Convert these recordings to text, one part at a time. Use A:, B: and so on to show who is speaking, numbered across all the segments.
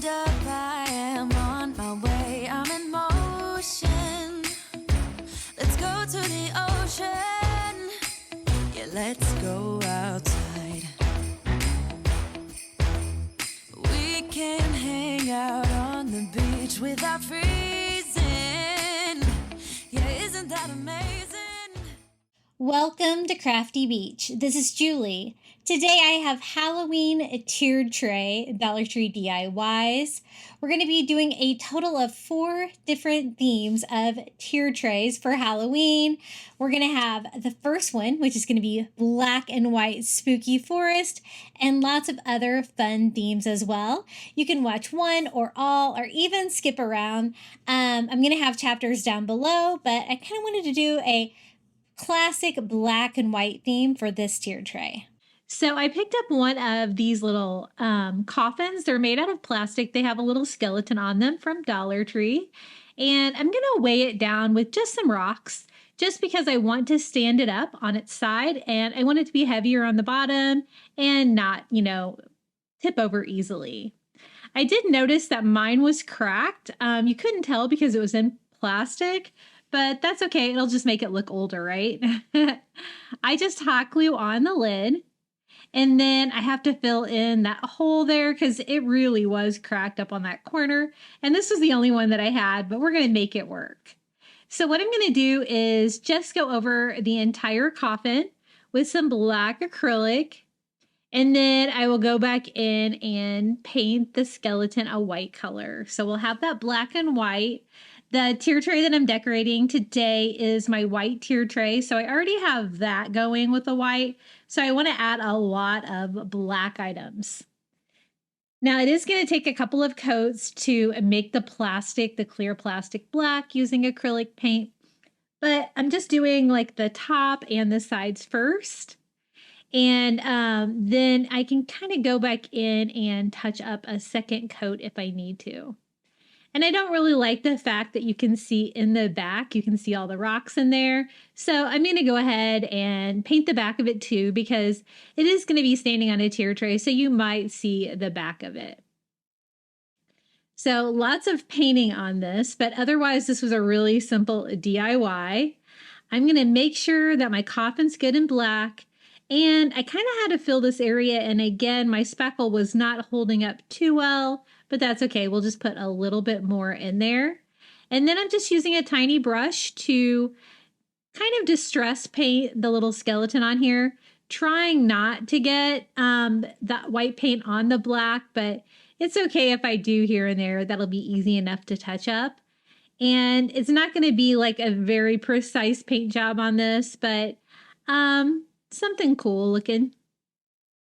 A: Hold up, I am on my way. I'm in motion. Let's go to the ocean. Yeah, let's go outside. We can hang out on the beach without freezing. Yeah, isn't that amazing?
B: Welcome to Crafty Beach. This is Julie. Today I have Halloween tiered tray, Dollar Tree DIYs. We're going to be doing a total of 4 different themes of tiered trays for Halloween. We're going to have the first one, which is going to be black and white spooky forest, and lots of other fun themes as well. You can watch one or all, or even skip around. I'm going to have chapters down below, but I kind of wanted to do a classic black and white theme for this tier tray. So I picked up one of these little coffins. They're made out of plastic. They have a little skeleton on them from Dollar Tree. And I'm going to weigh it down with just some rocks, just because I want to stand it up on its side. And I want it to be heavier on the bottom and not, tip over easily. I did notice that mine was cracked. You couldn't tell because it was in plastic, but that's okay. It'll just make it look older, right? I just hot glue on the lid, and then I have to fill in that hole there because it really was cracked up on that corner. And this was the only one that I had, but we're going to make it work. So what I'm going to do is just go over the entire coffin with some black acrylic, and then I will go back in and paint the skeleton a white color. So we'll have that black and white. The tier tray that I'm decorating today is my white tier tray. So I already have that going with the white. So I want to add a lot of black items. Now it is going to take a couple of coats to make the clear plastic black using acrylic paint. But I'm just doing like the top and the sides first. And then I can kind of go back in and touch up a second coat if I need to. And I don't really like the fact that you can see in the back, you can see all the rocks in there. So I'm going to go ahead and paint the back of it too, because it is going to be standing on a tier tray, so you might see the back of it. So lots of painting on this, but otherwise this was a really simple DIY. I'm going to make sure that my coffin's good and black. And I kind of had to fill this area, and again, my spackle was not holding up too well, but that's okay. We'll just put a little bit more in there. And then I'm just using a tiny brush to kind of distress paint the little skeleton on here, trying not to get that white paint on the black, but it's okay if I do here and there. That'll be easy enough to touch up. And it's not going to be like a very precise paint job on this, but something cool looking.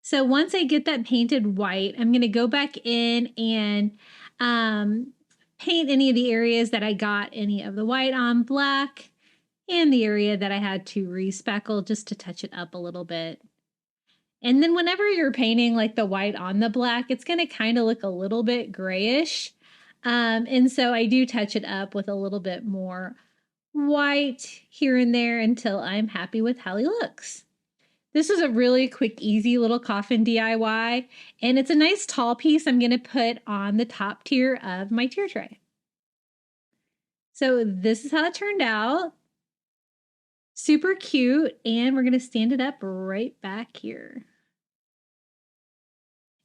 B: So once I get that painted white, I'm going to go back in and paint any of the areas that I got any of the white on black, and the area that I had to respeckle just to touch it up a little bit. And then whenever you're painting like the white on the black, it's going to kind of look a little bit grayish. And so I do touch it up with a little bit more white here and there until I'm happy with how he looks. This is a really quick, easy little coffin DIY, and it's a nice tall piece I'm going to put on the top tier of my tier tray. So this is how it turned out. Super cute, and we're going to stand it up right back here.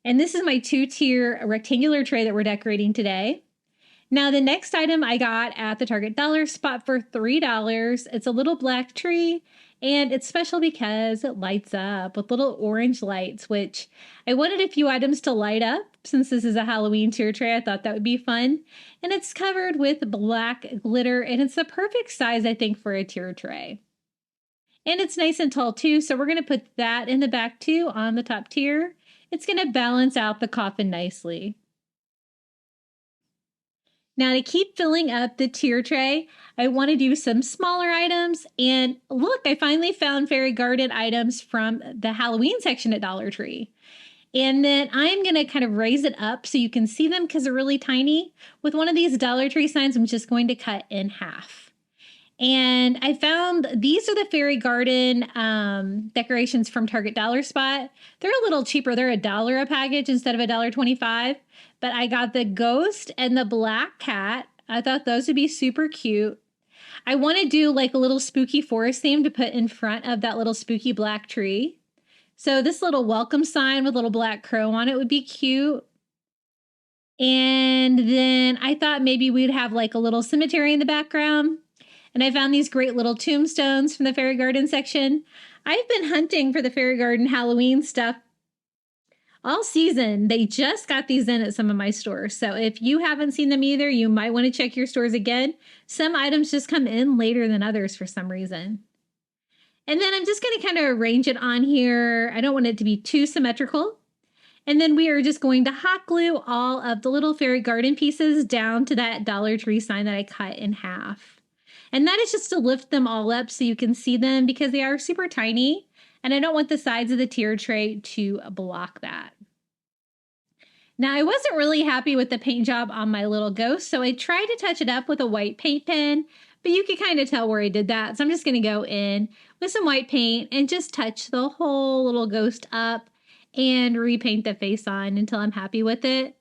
B: And this is my 2-tier rectangular tray that we're decorating today. Now, the next item I got at the Target dollar spot for $3. It's a little black tree, and it's special because it lights up with little orange lights, which I wanted a few items to light up. Since this is a Halloween tier tray, I thought that would be fun. And it's covered with black glitter, and it's the perfect size, I think, for a tier tray. And it's nice and tall too, so we're going to put that in the back too on the top tier. It's going to balance out the coffin nicely. Now, to keep filling up the tier tray, I want to do some smaller items. And look, I finally found fairy garden items from the Halloween section at Dollar Tree. And then I'm going to kind of raise it up so you can see them because they're really tiny. With one of these Dollar Tree signs, I'm just going to cut in half. And I found these are the fairy garden decorations from Target Dollar Spot. They're a little cheaper. They're $1 a package instead of $1.25. But I got the ghost and the black cat. I thought those would be super cute. I want to do like a little spooky forest theme to put in front of that little spooky black tree. So this little welcome sign with a little black crow on it would be cute. And then I thought maybe we'd have like a little cemetery in the background. And I found these great little tombstones from the fairy garden section. I've been hunting for the fairy garden Halloween stuff all season. They just got these in at some of my stores. So if you haven't seen them either, you might want to check your stores again. Some items just come in later than others for some reason. And then I'm just going to kind of arrange it on here. I don't want it to be too symmetrical. And then we are just going to hot glue all of the little fairy garden pieces down to that Dollar Tree sign that I cut in half. And that is just to lift them all up so you can see them because they are super tiny. And I don't want the sides of the tier tray to block that. Now, I wasn't really happy with the paint job on my little ghost, so I tried to touch it up with a white paint pen, but you can kind of tell where I did that. So I'm just going to go in with some white paint and just touch the whole little ghost up and repaint the face on until I'm happy with it.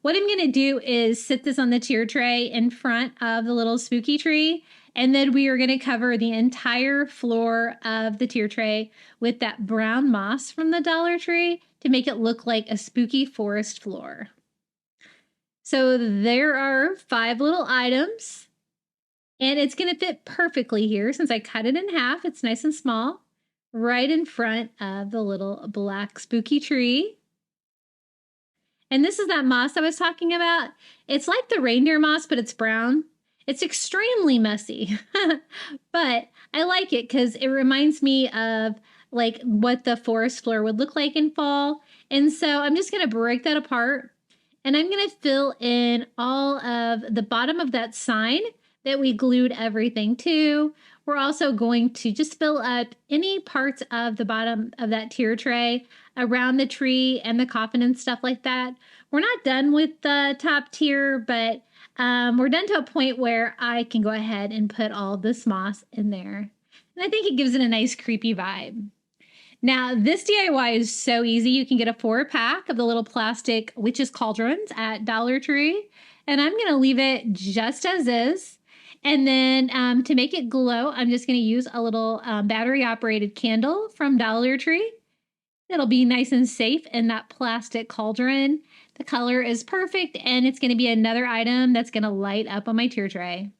B: What I'm going to do is sit this on the tier tray in front of the little spooky tree, and then we are going to cover the entire floor of the tier tray with that brown moss from the Dollar Tree to make it look like a spooky forest floor. So there are 5 little items, and it's going to fit perfectly here since I cut it in half. It's nice and small, right in front of the little black spooky tree. And this is that moss I was talking about. It's like the reindeer moss, but it's brown. It's extremely messy, but I like it because it reminds me of like what the forest floor would look like in fall. And so I'm just going to break that apart and I'm going to fill in all of the bottom of that sign that we glued everything to. We're also going to just fill up any parts of the bottom of that tier tray around the tree and the coffin and stuff like that. We're not done with the top tier, but we're done to a point where I can go ahead and put all this moss in there. And I think it gives it a nice creepy vibe. Now, this DIY is so easy. You can get a 4-pack of the little plastic witch's cauldrons at Dollar Tree. And I'm going to leave it just as is. And then to make it glow, I'm just going to use a little battery-operated candle from Dollar Tree. It'll be nice and safe in that plastic cauldron. The color is perfect, and it's going to be another item that's going to light up on my tier tray.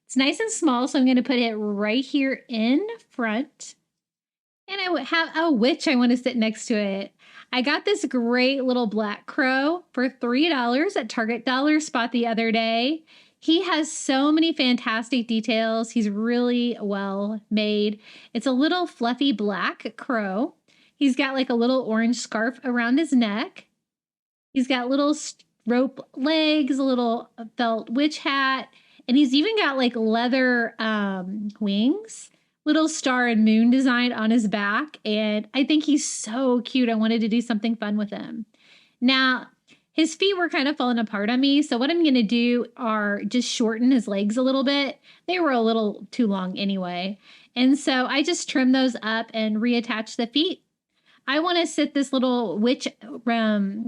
B: It's nice and small, so I'm going to put it right here in front. And I have a witch I want to sit next to it. I got this great little black crow for $3 at Target Dollar Spot the other day. He has so many fantastic details. He's really well made. It's a little fluffy black crow. He's got like a little orange scarf around his neck. He's got little rope legs, a little felt witch hat, and he's even got like leather wings, little star and moon design on his back. And I think he's so cute. I wanted to do something fun with him. Now, his feet were kind of falling apart on me. So what I'm going to do are just shorten his legs a little bit. They were a little too long anyway. And so I just trimmed those up and reattached the feet. I want to sit this little witch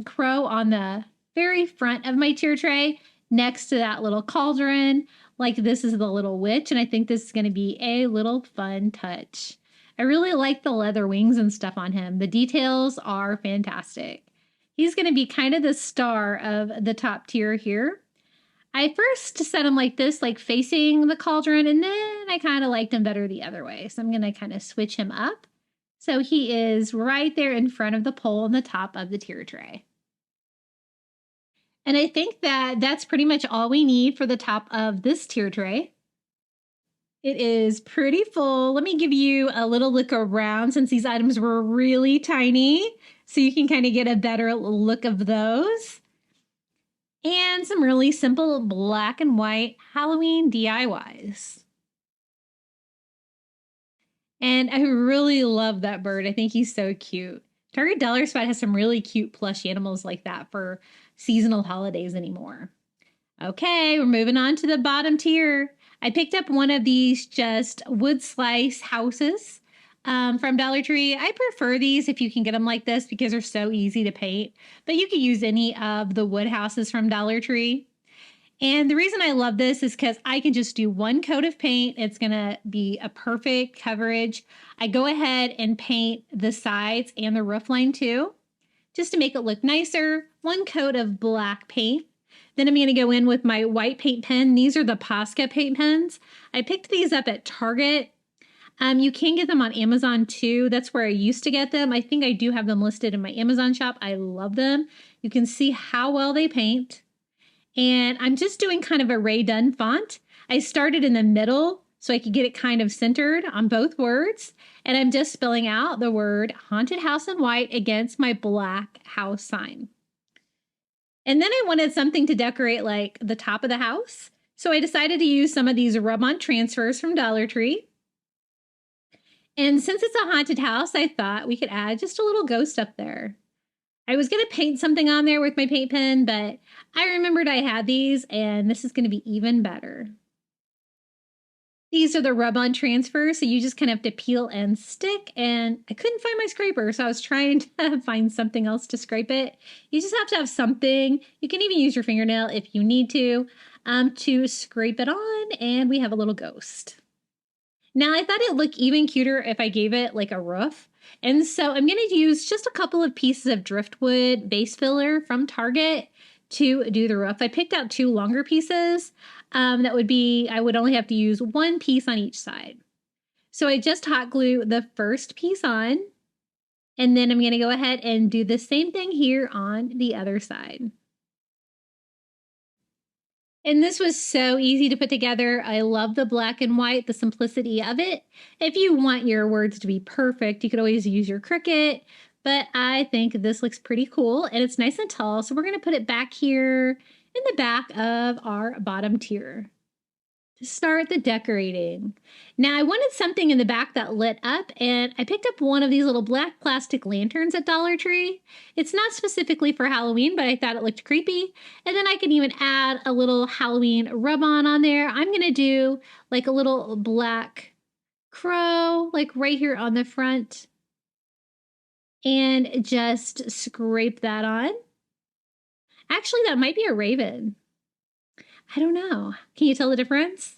B: crow on the very front of my tier tray next to that little cauldron. Like this is the little witch, and I think this is going to be a little fun touch. I really like the leather wings and stuff on him. The details are fantastic. He's going to be kind of the star of the top tier here. I first set him like this, like facing the cauldron, and then I kind of liked him better the other way. So I'm going to kind of switch him up. So he is right there in front of the pole on the top of the tier tray. And I think that that's pretty much all we need for the top of this tier tray. It is pretty full. Let me give you a little look around since these items were really tiny, so you can kind of get a better look of those. And some really simple black and white Halloween DIYs. And I really love that bird. I think he's so cute. Target Dollar Spot has some really cute plush animals like that for seasonal holidays anymore. Okay, we're moving on to the bottom tier. I picked up one of these just wood slice houses from Dollar Tree. I prefer these if you can get them like this because they're so easy to paint, but you can use any of the wood houses from Dollar Tree. And the reason I love this is because I can just do one coat of paint. It's going to be a perfect coverage. I go ahead and paint the sides and the roof line too, just to make it look nicer. One coat of black paint. Then I'm going to go in with my white paint pen. These are the Posca paint pens. I picked these up at Target. You can get them on Amazon too. That's where I used to get them. I think I do have them listed in my Amazon shop. I love them. You can see how well they paint. And I'm just doing kind of a Ray Dunn font. I started in the middle so I could get it kind of centered on both words. And I'm just spelling out the word haunted house in white against my black house sign. And then I wanted something to decorate like the top of the house. So I decided to use some of these rub-on transfers from Dollar Tree. And since it's a haunted house, I thought we could add just a little ghost up there. I was going to paint something on there with my paint pen, but I remembered I had these, and this is going to be even better. These are the rub-on transfers, so you just kind of have to peel and stick, and I couldn't find my scraper, so I was trying to find something else to scrape it. You just have to have something. You can even use your fingernail if you need to scrape it on, and we have a little ghost. Now, I thought it'd look even cuter if I gave it like a roof. And so I'm going to use just a couple of pieces of driftwood base filler from Target to do the roof. I picked out 2 longer pieces. I would only have to use 1 piece on each side. So I just hot glue the first piece on, and then I'm going to go ahead and do the same thing here on the other side. And this was so easy to put together. I love the black and white, the simplicity of it. If you want your words to be perfect, you could always use your Cricut, but I think this looks pretty cool and it's nice and tall. So we're going to put it back here in the back of our bottom tier to start the decorating. Now I wanted something in the back that lit up, and I picked up one of these little black plastic lanterns at Dollar Tree. It's not specifically for Halloween, but I thought it looked creepy. And then I can even add a little Halloween rub-on there. I'm going to do like a little black crow, like right here on the front, and just scrape that on. Actually, that might be a raven. I don't know. Can you tell the difference?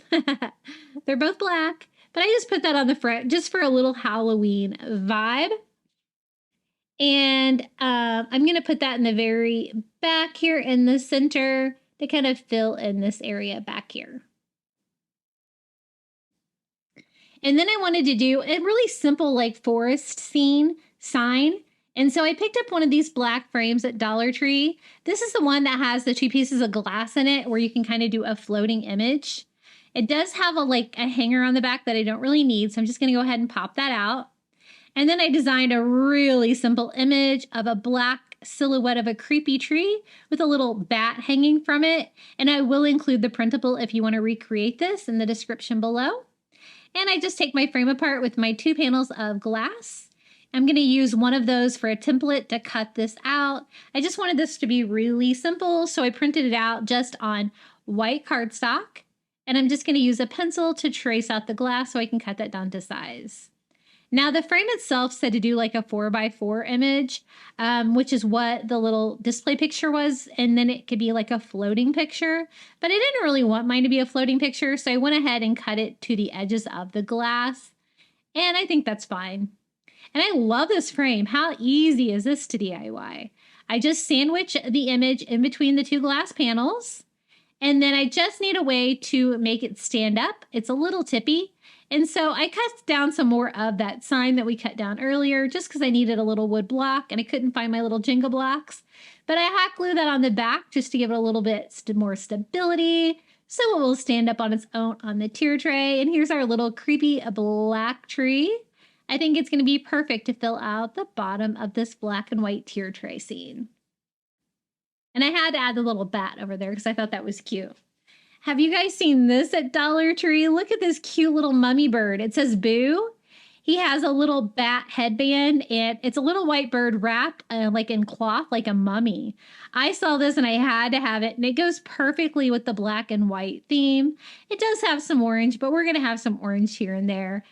B: They're both black, but I just put that on the front just for a little Halloween vibe. And I'm going to put that in the very back here in the center to kind of fill in this area back here. And then I wanted to do a really simple like forest scene sign. And so I picked up one of these black frames at Dollar Tree. This is the one that has the 2 pieces of glass in it where you can kind of do a floating image. It does have a hanger on the back that I don't really need, so I'm just going to go ahead and pop that out. And then I designed a really simple image of a black silhouette of a creepy tree with a little bat hanging from it. And I will include the printable if you want to recreate this in the description below. And I just take my frame apart with my 2 panels of glass. I'm going to use one of those for a template to cut this out. I just wanted this to be really simple, so I printed it out just on white cardstock. And I'm just going to use a pencil to trace out the glass so I can cut that down to size. Now, the frame itself said to do like a 4x4 image, which is what the little display picture was. And then it could be like a floating picture. But I didn't really want mine to be a floating picture, so I went ahead and cut it to the edges of the glass. And I think that's fine. And I love this frame. How easy is this to DIY? I just sandwich the image in between the 2 glass panels. And then I just need a way to make it stand up. It's a little tippy. And so I cut down some more of that sign that we cut down earlier just because I needed a little wood block and I couldn't find my little Jenga blocks. But I hot glue that on the back just to give it a little bit more stability so it will stand up on its own on the tier tray. And here's our little creepy black tree. I think it's going to be perfect to fill out the bottom of this black and white tier tray scene. And I had to add the little bat over there because I thought that was cute. Have you guys seen this at Dollar Tree? Look at this cute little mummy bird. It says Boo. He has a little bat headband, and it's a little white bird wrapped like in cloth, like a mummy. I saw this and I had to have it, and it goes perfectly with the black and white theme. It does have some orange, but we're going to have some orange here and there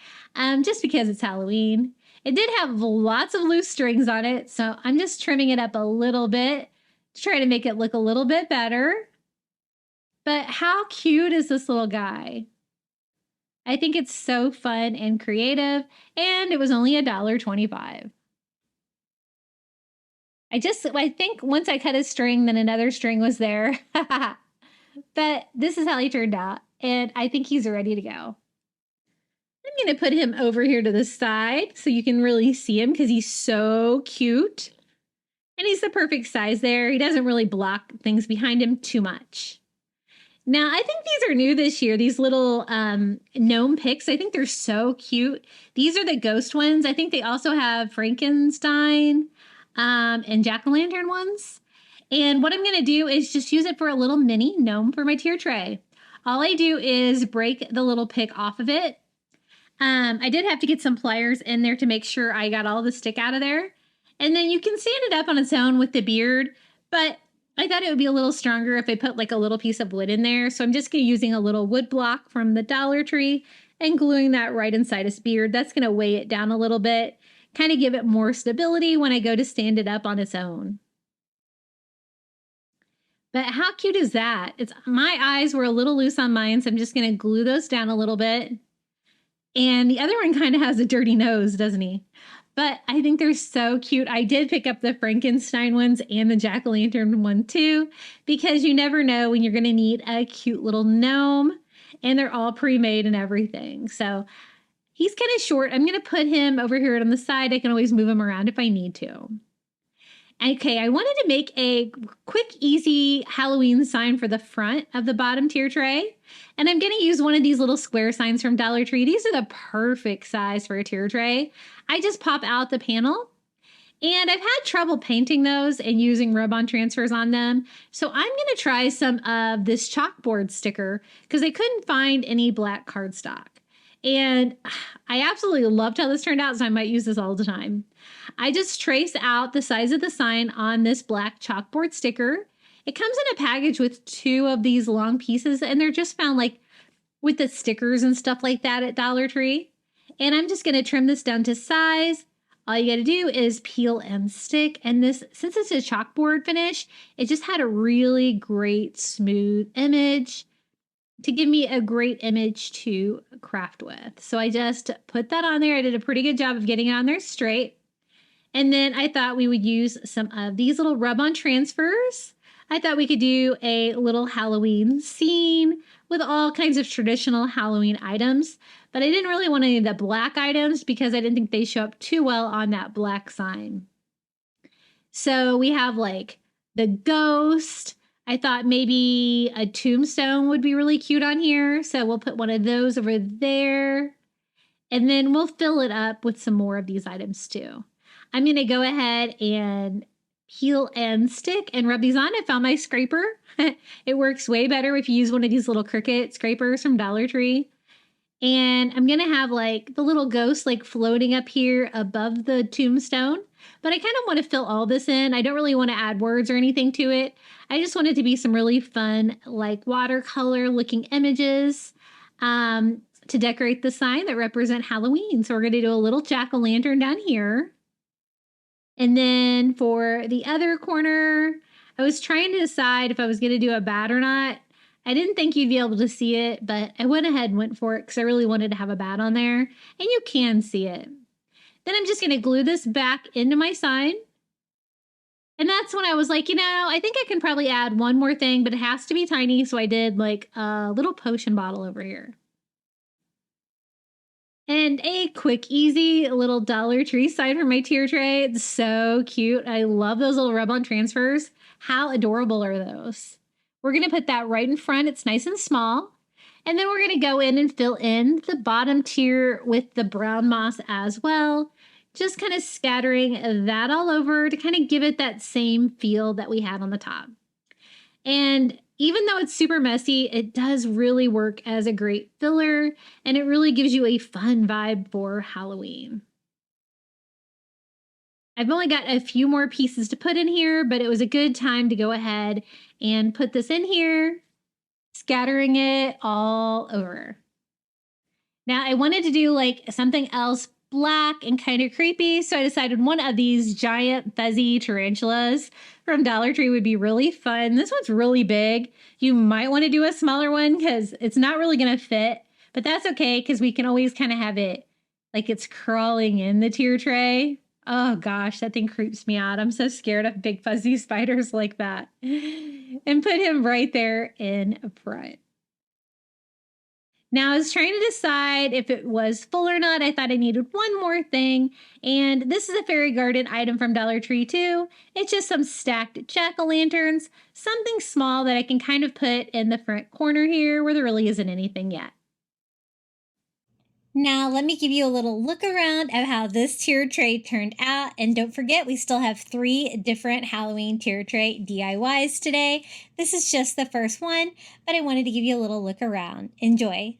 B: just because it's Halloween. It did have lots of loose strings on it, so I'm just trimming it up a little bit to try to make it look a little bit better. But how cute is this little guy? I think it's so fun and creative, and it was only $1.25. I think once I cut a string, then another string was there. But this is how he turned out, and I think he's ready to go. I'm going to put him over here to the side so you can really see him because he's so cute. And he's the perfect size there. He doesn't really block things behind him too much. Now, I think these are new this year, these little gnome picks. I think they're so cute. These are the ghost ones. I think they also have Frankenstein and jack-o'-lantern ones. And what I'm going to do is just use it for a little mini gnome for my tier tray. All I do is break the little pick off of it. I did have to get some pliers in there to make sure I got all the stick out of there. And then you can stand it up on its own with the beard, but I thought it would be a little stronger if I put like a little piece of wood in there. So I'm just going to using a little wood block from the Dollar Tree and gluing that right inside his beard. That's going to weigh it down a little bit, kind of give it more stability when I go to stand it up on its own. But how cute is that? My eyes were a little loose on mine, so I'm just going to glue those down a little bit. And the other one kind of has a dirty nose, doesn't he? But I think they're so cute. I did pick up the Frankenstein ones and the jack-o'-lantern one too, because you never know when you're going to need a cute little gnome, and they're all pre-made and everything. So he's kind of short. I'm going to put him over here on the side. I can always move him around if I need to. Okay, I wanted to make a quick, easy Halloween sign for the front of the bottom tier tray. And I'm going to use one of these little square signs from Dollar Tree. These are the perfect size for a tier tray. I just pop out the panel. And I've had trouble painting those and using rub-on transfers on them. So I'm going to try some of this chalkboard sticker because I couldn't find any black cardstock. And I absolutely loved how this turned out, so I might use this all the time. I just trace out the size of the sign on this black chalkboard sticker. It comes in a package with 2 of these long pieces, and they're just found like with the stickers and stuff like that at Dollar Tree. And I'm just going to trim this down to size. All you got to do is peel and stick. And this, since it's a chalkboard finish, it just had a really great smooth image to give me a great image to craft with. So I just put that on there. I did a pretty good job of getting it on there straight. And then I thought we would use some of these little rub-on transfers. I thought we could do a little Halloween scene with all kinds of traditional Halloween items, but I didn't really want any of the black items because I didn't think they show up too well on that black sign. So we have like the ghost. I thought maybe a tombstone would be really cute on here. So we'll put one of those over there. And then we'll fill it up with some more of these items too. I'm going to go ahead and peel and stick and rub these on. I found my scraper. It works way better if you use one of these little Cricut scrapers from Dollar Tree. And I'm going to have like the little ghost like floating up here above the tombstone. But I kind of want to fill all this in. I don't really want to add words or anything to it. I just want it to be some really fun, like watercolor looking images to decorate the sign that represent Halloween. So we're going to do a little jack-o'-lantern down here. And then for the other corner, I was trying to decide if I was going to do a bat or not. I didn't think you'd be able to see it, but I went ahead and went for it because I really wanted to have a bat on there. And you can see it. Then I'm just going to glue this back into my sign. And that's when I was like, I think I can probably add one more thing, but it has to be tiny. So I did like a little potion bottle over here. And a quick, easy little Dollar Tree sign for my tier tray. It's so cute. I love those little rub-on transfers. How adorable are those? We're going to put that right in front. It's nice and small. And then we're going to go in and fill in the bottom tier with the brown moss as well. Just kind of scattering that all over to kind of give it that same feel that we had on the top. And Even though it's super messy, it does really work as a great filler, and it really gives you a fun vibe for Halloween. I've only got a few more pieces to put in here, but it was a good time to go ahead and put this in here, scattering it all over. Now I wanted to do like something else black and kind of creepy, so I decided one of these giant fuzzy tarantulas from Dollar Tree would be really fun. This one's really big. You might want to do a smaller one because it's not really going to fit, but that's okay because we can always kind of have it like it's crawling in the tier tray. Oh gosh, that thing creeps me out. I'm so scared of big fuzzy spiders like that. And put him right there in front. Now I was trying to decide if it was full or not. I thought I needed one more thing. And this is a fairy garden item from Dollar Tree too. It's just some stacked jack-o'-lanterns, something small that I can kind of put in the front corner here where there really isn't anything yet. Now, let me give you a little look around at how this tier tray turned out. And don't forget, we still have 3 different Halloween tier tray DIYs today. This is just the first one, but I wanted to give you a little look around. Enjoy.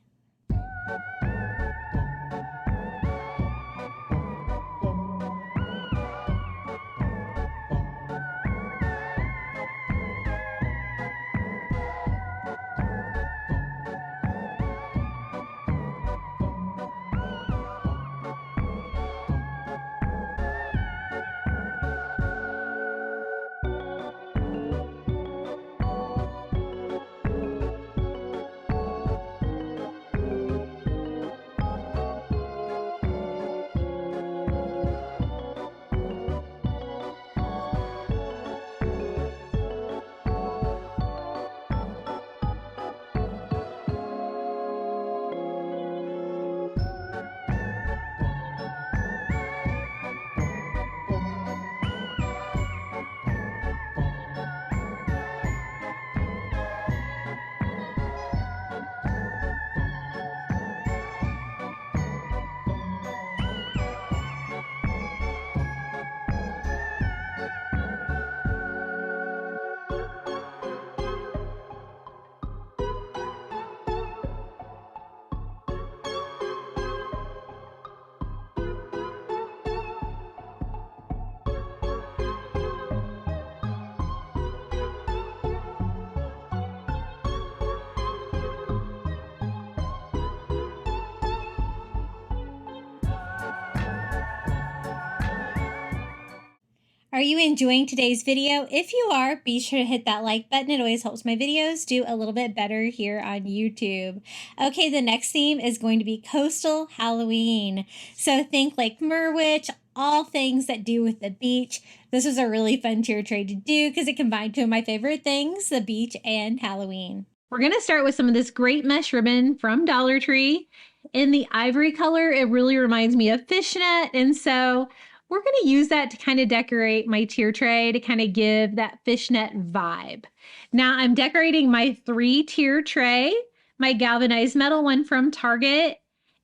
B: Are you enjoying today's video? If you are, be sure to hit that like button. It always helps my videos do a little bit better here on YouTube. Okay, the next theme is going to be Coastal Halloween. So think like Merwitch, all things that do with the beach. This was a really fun tier tray to do because it combined 2 of my favorite things, the beach and Halloween. We're going to start with some of this great mesh ribbon from Dollar Tree. In the ivory color, it really reminds me of fishnet, and so we're going to use that to kind of decorate my tier tray to kind of give that fishnet vibe. Now I'm decorating my 3-tier tray, my galvanized metal one from Target,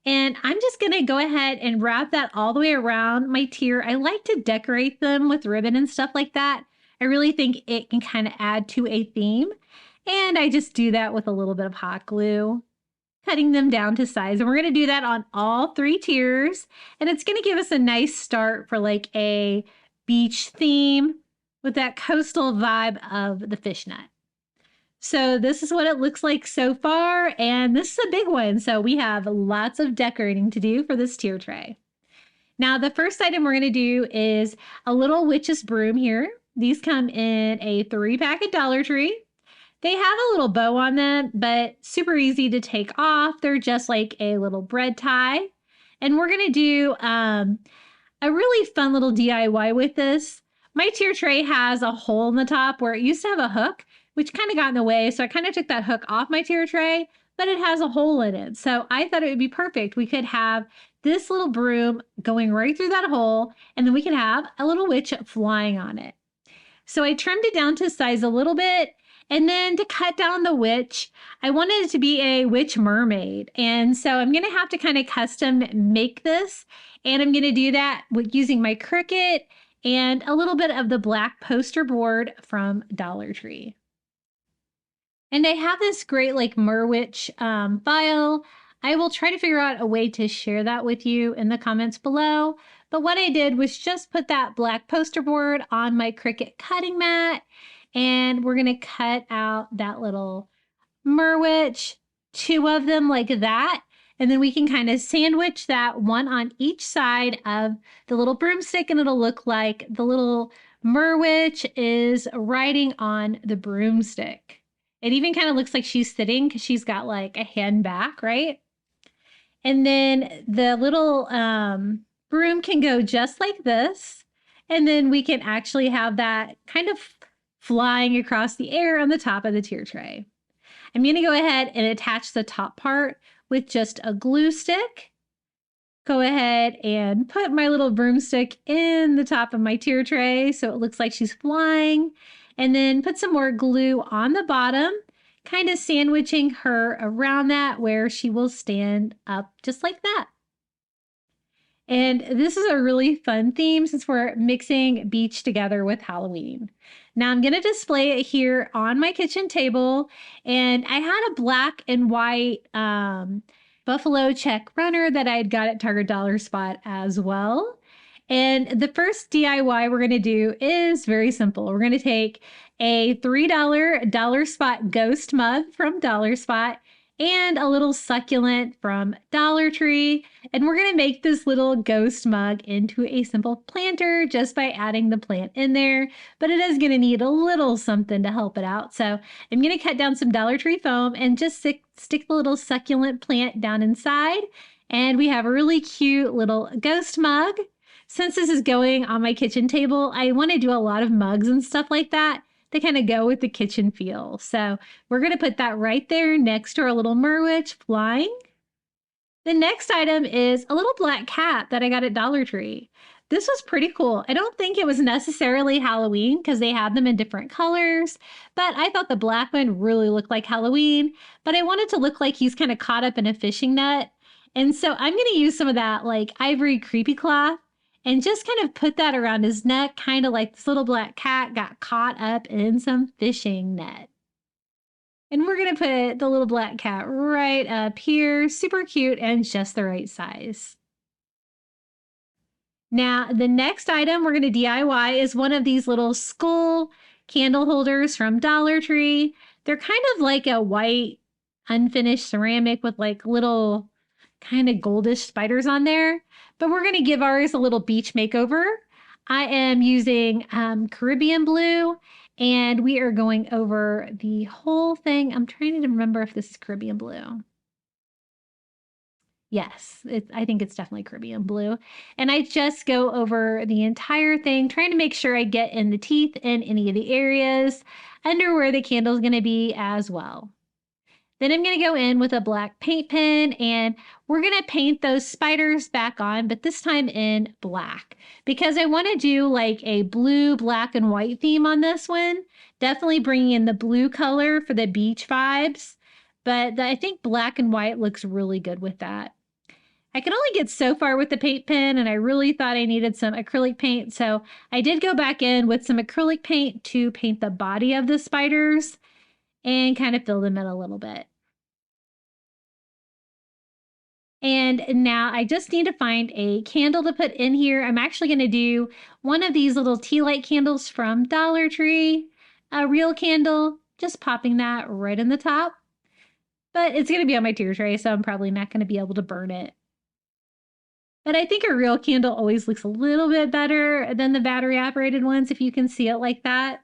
B: and I'm just going to go ahead and wrap that all the way around my tier. I like to decorate them with ribbon and stuff like that. I really think it can kind of add to a theme, and I just do that with a little bit of hot glue, cutting them down to size. And we're going to do that on all 3 tiers. And it's going to give us a nice start for like a beach theme with that coastal vibe of the fishnet. So this is what it looks like so far. And this is a big one. So we have lots of decorating to do for this tier tray. Now, the first item we're going to do is a little witch's broom here. These come in a 3-pack at Dollar Tree. They have a little bow on them, but super easy to take off. They're just like a little bread tie. And we're going to do a really fun little DIY with this. My tier tray has a hole in the top where it used to have a hook, which kind of got in the way. So I kind of took that hook off my tier tray, but it has a hole in it. So I thought it would be perfect. We could have this little broom going right through that hole, and then we could have a little witch flying on it. So I trimmed it down to size a little bit. And then to cut down the witch, I wanted it to be a witch mermaid. And so I'm going to have to kind of custom make this. And I'm going to do that with using my Cricut and a little bit of the black poster board from Dollar Tree. And I have this great like Merwitch file. I will try to figure out a way to share that with you in the comments below. But what I did was just put that black poster board on my Cricut cutting mat, and we're going to cut out that little Merwitch, 2 of them like that. And then we can kind of sandwich that one on each side of the little broomstick, and it'll look like the little Merwitch is riding on the broomstick. It even kind of looks like she's sitting because she's got like a hand back, right? And then the little broom can go just like this. And then we can actually have that kind of flying across the air on the top of the tier tray. I'm going to go ahead and attach the top part with just a glue stick. Go ahead and put my little broomstick in the top of my tier tray so it looks like she's flying. And then put some more glue on the bottom, kind of sandwiching her around that where she will stand up just like that. And this is a really fun theme since we're mixing beach together with Halloween. Now I'm going to display it here on my kitchen table. And I had a black and white buffalo check runner that I had got at Target Dollar Spot as well. And the first DIY we're going to do is very simple. We're going to take a $3 Dollar Spot ghost mug from Dollar Spot and a little succulent from Dollar Tree. And we're going to make this little ghost mug into a simple planter just by adding the plant in there. But it is going to need a little something to help it out. So I'm going to cut down some Dollar Tree foam and just stick the little succulent plant down inside. And we have a really cute little ghost mug. Since this is going on my kitchen table, I want to do a lot of mugs and stuff like that to kind of go with the kitchen feel. So we're going to put that right there next to our little Merwitch flying. The next item is a little black cat that I got at Dollar Tree. This was pretty cool. I don't think it was necessarily Halloween because they had them in different colors, but I thought the black one really looked like Halloween, but I wanted to look like he's kind of caught up in a fishing net. And so I'm going to use some of that like ivory creepy cloth and just kind of put that around his neck, kind of like this little black cat got caught up in some fishing net. And we're going to put the little black cat right up here, super cute and just the right size. Now, the next item we're going to DIY is one of these little skull candle holders from Dollar Tree. They're kind of like a white unfinished ceramic with like little kind of goldish spiders on there, but we're going to give ours a little beach makeover. I am using Caribbean blue, and we are going over the whole thing. I'm trying to remember if this is Caribbean blue. Yes, I think it's definitely Caribbean blue. And I just go over the entire thing, trying to make sure I get in the teeth in any of the areas under where the candle is going to be as well. Then I'm going to go in with a black paint pen, and we're going to paint those spiders back on, but this time in black, because I want to do like a blue, black, and white theme on this one. Definitely bringing in the blue color for the beach vibes, but I think black and white looks really good with that. I can only get so far with the paint pen, and I really thought I needed some acrylic paint, so I did go back in with some acrylic paint to paint the body of the spiders and kind of fill them in a little bit. And now I just need to find a candle to put in here. I'm actually going to do one of these little tea light candles from Dollar Tree, a real candle, just popping that right in the top. But it's going to be on my tier tray, so I'm probably not going to be able to burn it. But I think a real candle always looks a little bit better than the battery operated ones, if you can see it like that.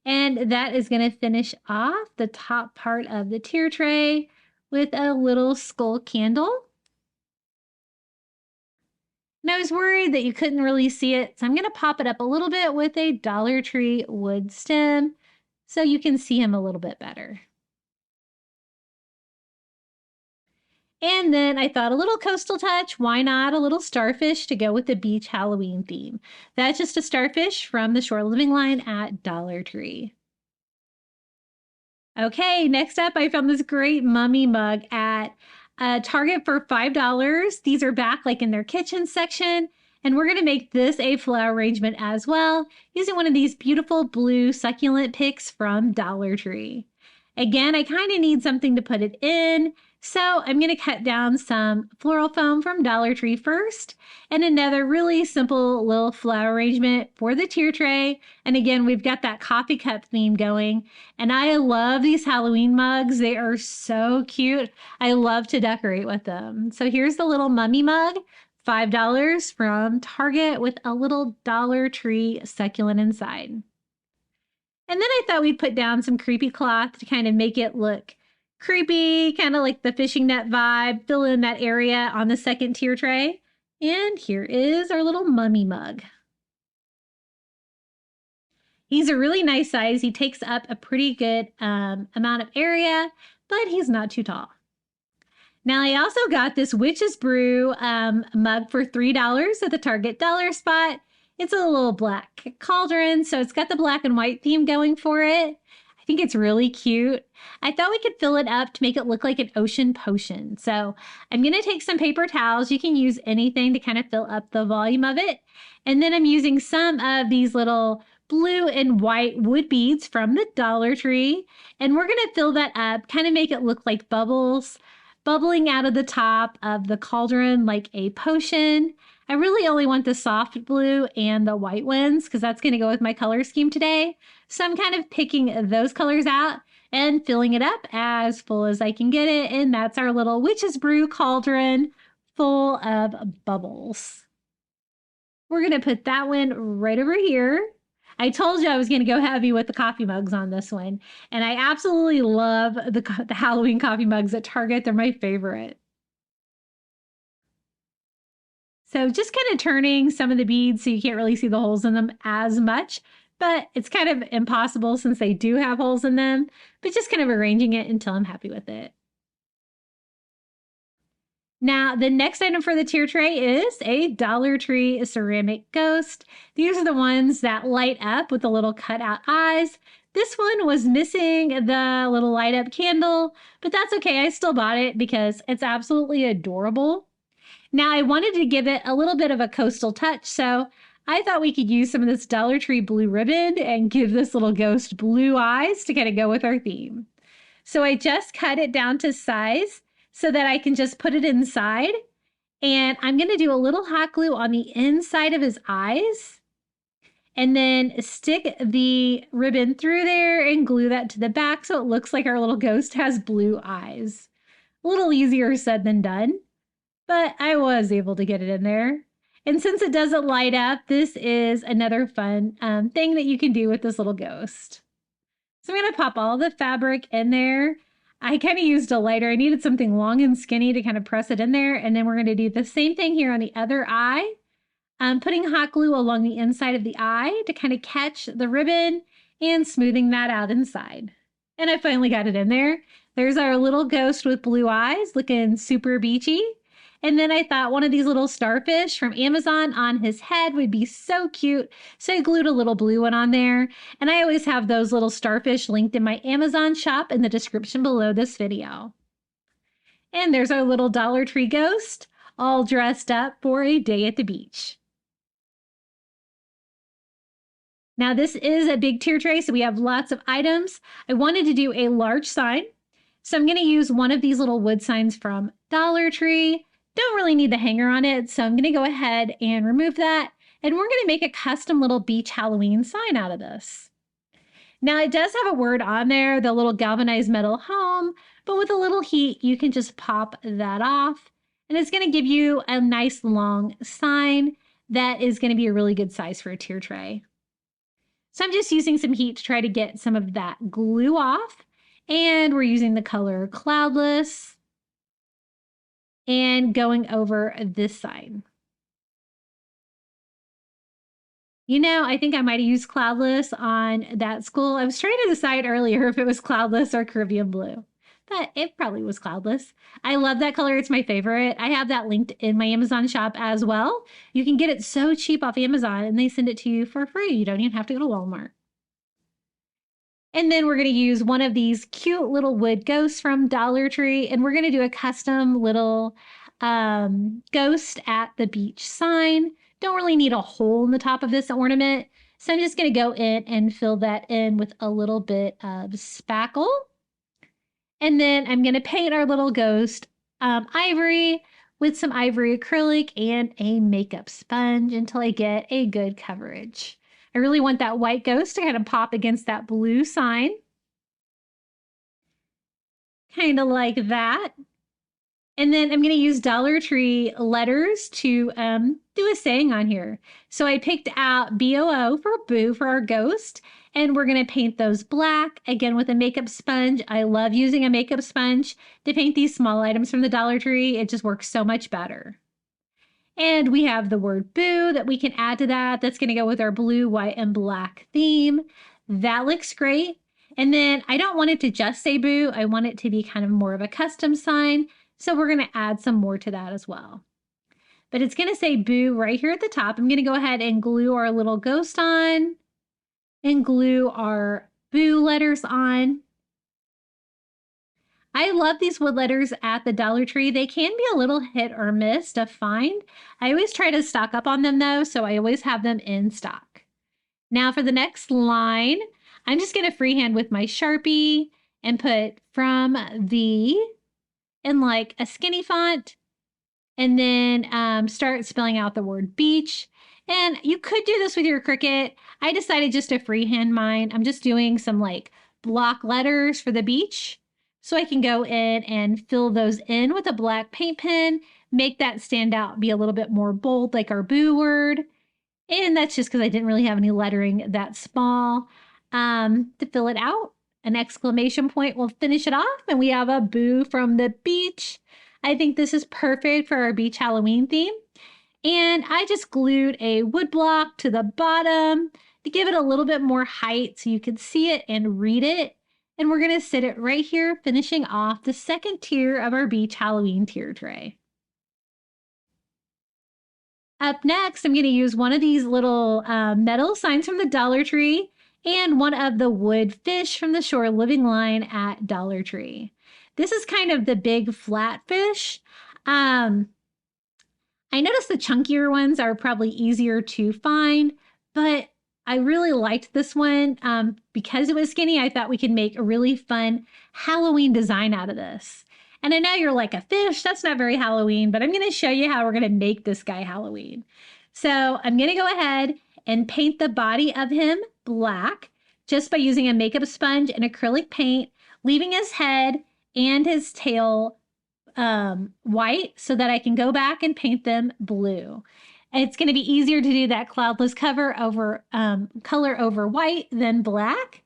B: And that is going to finish off the top part of the tier tray with a little skull candle. And I was worried that you couldn't really see it, so I'm going to pop it up a little bit with a Dollar Tree wood stem so you can see him a little bit better. And then I thought a little coastal touch, why not a little starfish to go with the beach Halloween theme? That's just a starfish from the Shore Living line at Dollar Tree. Okay, next up, I found this great mummy mug at Target for $5. These are back like in their kitchen section, and we're going to make this a flower arrangement as well using one of these beautiful blue succulent picks from Dollar Tree. Again, I kind of need something to put it in, so I'm going to cut down some floral foam from Dollar Tree first, and another really simple little flower arrangement for the tier tray. And again, we've got that coffee cup theme going, and I love these Halloween mugs. They are so cute. I love to decorate with them. So here's the little mummy mug, $5 from Target with a little Dollar Tree succulent inside. And then I thought we'd put down some creepy cloth to kind of make it look creepy, kind of like the fishing net vibe, fill in that area on the second tier tray. And here is our little mummy mug. He's a really nice size. He takes up a pretty good amount of area, but he's not too tall. Now, I also got this Witch's Brew mug for $3 at the Target dollar spot. It's a little black cauldron, so it's got the black and white theme going for it. I think it's really cute. I thought we could fill it up to make it look like an ocean potion. So I'm going to take some paper towels. You can use anything to kind of fill up the volume of it. And then I'm using some of these little blue and white wood beads from the Dollar Tree. And we're going to fill that up, kind of make it look like bubbles bubbling out of the top of the cauldron like a potion. I really only want the soft blue and the white ones because that's going to go with my color scheme today. So I'm kind of picking those colors out and filling it up as full as I can get it. And that's our little Witch's Brew cauldron full of bubbles. We're going to put that one right over here. I told you I was going to go heavy with the coffee mugs on this one. And I absolutely love the Halloween coffee mugs at Target. They're my favorite. So just kind of turning some of the beads so you can't really see the holes in them as much, but it's kind of impossible since they do have holes in them, but just kind of arranging it until I'm happy with it. Now, the next item for the tier tray is a Dollar Tree ceramic ghost. These are the ones that light up with the little cutout eyes. This one was missing the little light up candle, but that's okay. I still bought it because it's absolutely adorable. Now, I wanted to give it a little bit of a coastal touch, so I thought we could use some of this Dollar Tree blue ribbon and give this little ghost blue eyes to kind of go with our theme. So I just cut it down to size so that I can just put it inside. And I'm going to do a little hot glue on the inside of his eyes and then stick the ribbon through there and glue that to the back so it looks like our little ghost has blue eyes. A little easier said than done, but I was able to get it in there. And since it doesn't light up, this is another fun thing that you can do with this little ghost. So I'm going to pop all the fabric in there. I kind of used a lighter. I needed something long and skinny to kind of press it in there. And then we're going to do the same thing here on the other eye. Putting hot glue along the inside of the eye to kind of catch the ribbon and smoothing that out inside. And I finally got it in there. There's our little ghost with blue eyes looking super beachy. And then I thought one of these little starfish from Amazon on his head would be so cute. So I glued a little blue one on there. And I always have those little starfish linked in my Amazon shop in the description below this video. And there's our little Dollar Tree ghost, all dressed up for a day at the beach. Now this is a big tier tray, so we have lots of items. I wanted to do a large sign. So I'm going to use one of these little wood signs from Dollar Tree. Don't really need the hanger on it, so I'm going to go ahead and remove that. And we're going to make a custom little beach Halloween sign out of this. Now it does have a word on there, the little galvanized metal home, but with a little heat, you can just pop that off. And it's going to give you a nice long sign that is going to be a really good size for a tier tray. So I'm just using some heat to try to get some of that glue off. And we're using the color Cloudless and going over this side. You know, I think I might have used Cloudless on that school. I was trying to decide earlier if it was Cloudless or Caribbean Blue, but it probably was Cloudless. I love that color. It's my favorite. I have that linked in my Amazon shop as well. You can get it so cheap off Amazon and they send it to you for free. You don't even have to go to Walmart. And then we're going to use one of these cute little wood ghosts from Dollar Tree. And we're going to do a custom little ghost at the beach sign. Don't really need a hole in the top of this ornament. So I'm just going to go in and fill that in with a little bit of spackle. And then I'm going to paint our little ghost ivory with some ivory acrylic and a makeup sponge until I get a good coverage. I really want that white ghost to kind of pop against that blue sign. Kind of like that. And then I'm going to use Dollar Tree letters to do a saying on here. So I picked out BOO for Boo for our ghost, and we're going to paint those black, again with a makeup sponge. I love using a makeup sponge to paint these small items from the Dollar Tree. It just works so much better. And we have the word Boo that we can add to that. That's going to go with our blue, white, and black theme. That looks great. And then I don't want it to just say Boo. I want it to be kind of more of a custom sign. So we're going to add some more to that as well. But it's going to say Boo right here at the top. I'm going to go ahead and glue our little ghost on and glue our Boo letters on. I love these wood letters at the Dollar Tree. They can be a little hit or miss to find. I always try to stock up on them though, so I always have them in stock. Now for the next line, I'm just going to freehand with my Sharpie and put from the in like a skinny font, and then start spelling out the word beach. And you could do this with your Cricut. I decided just to freehand mine. I'm just doing some like block letters for the beach. So I can go in and fill those in with a black paint pen, make that stand out, be a little bit more bold like our Boo word. And that's just because I didn't really have any lettering that small to fill it out. An exclamation point will finish it off, and we have a Boo from the beach. I think this is perfect for our beach Halloween theme. And I just glued a wood block to the bottom to give it a little bit more height so you can see it and read it. And we're going to sit it right here, finishing off the second tier of our beach Halloween tier tray. Up next, I'm going to use one of these little metal signs from the Dollar Tree and one of the wood fish from the Shore Living line at Dollar Tree. This is kind of the big flat fish. I noticed the chunkier ones are probably easier to find, but I really liked this one because it was skinny. I thought we could make a really fun Halloween design out of this. And I know you're like, a fish, that's not very Halloween, but I'm going to show you how we're going to make this guy Halloween. So I'm going to go ahead and paint the body of him black just by using a makeup sponge and acrylic paint, leaving his head and his tail white so that I can go back and paint them blue. It's going to be easier to do that cloudless cover over color over white than black.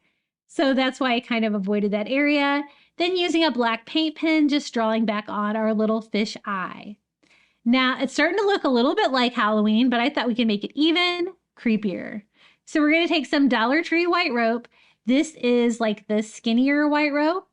B: So that's why I kind of avoided that area. Then using a black paint pen, just drawing back on our little fish eye. Now it's starting to look a little bit like Halloween, but I thought we could make it even creepier. So we're going to take some Dollar Tree white rope. This is like the skinnier white rope.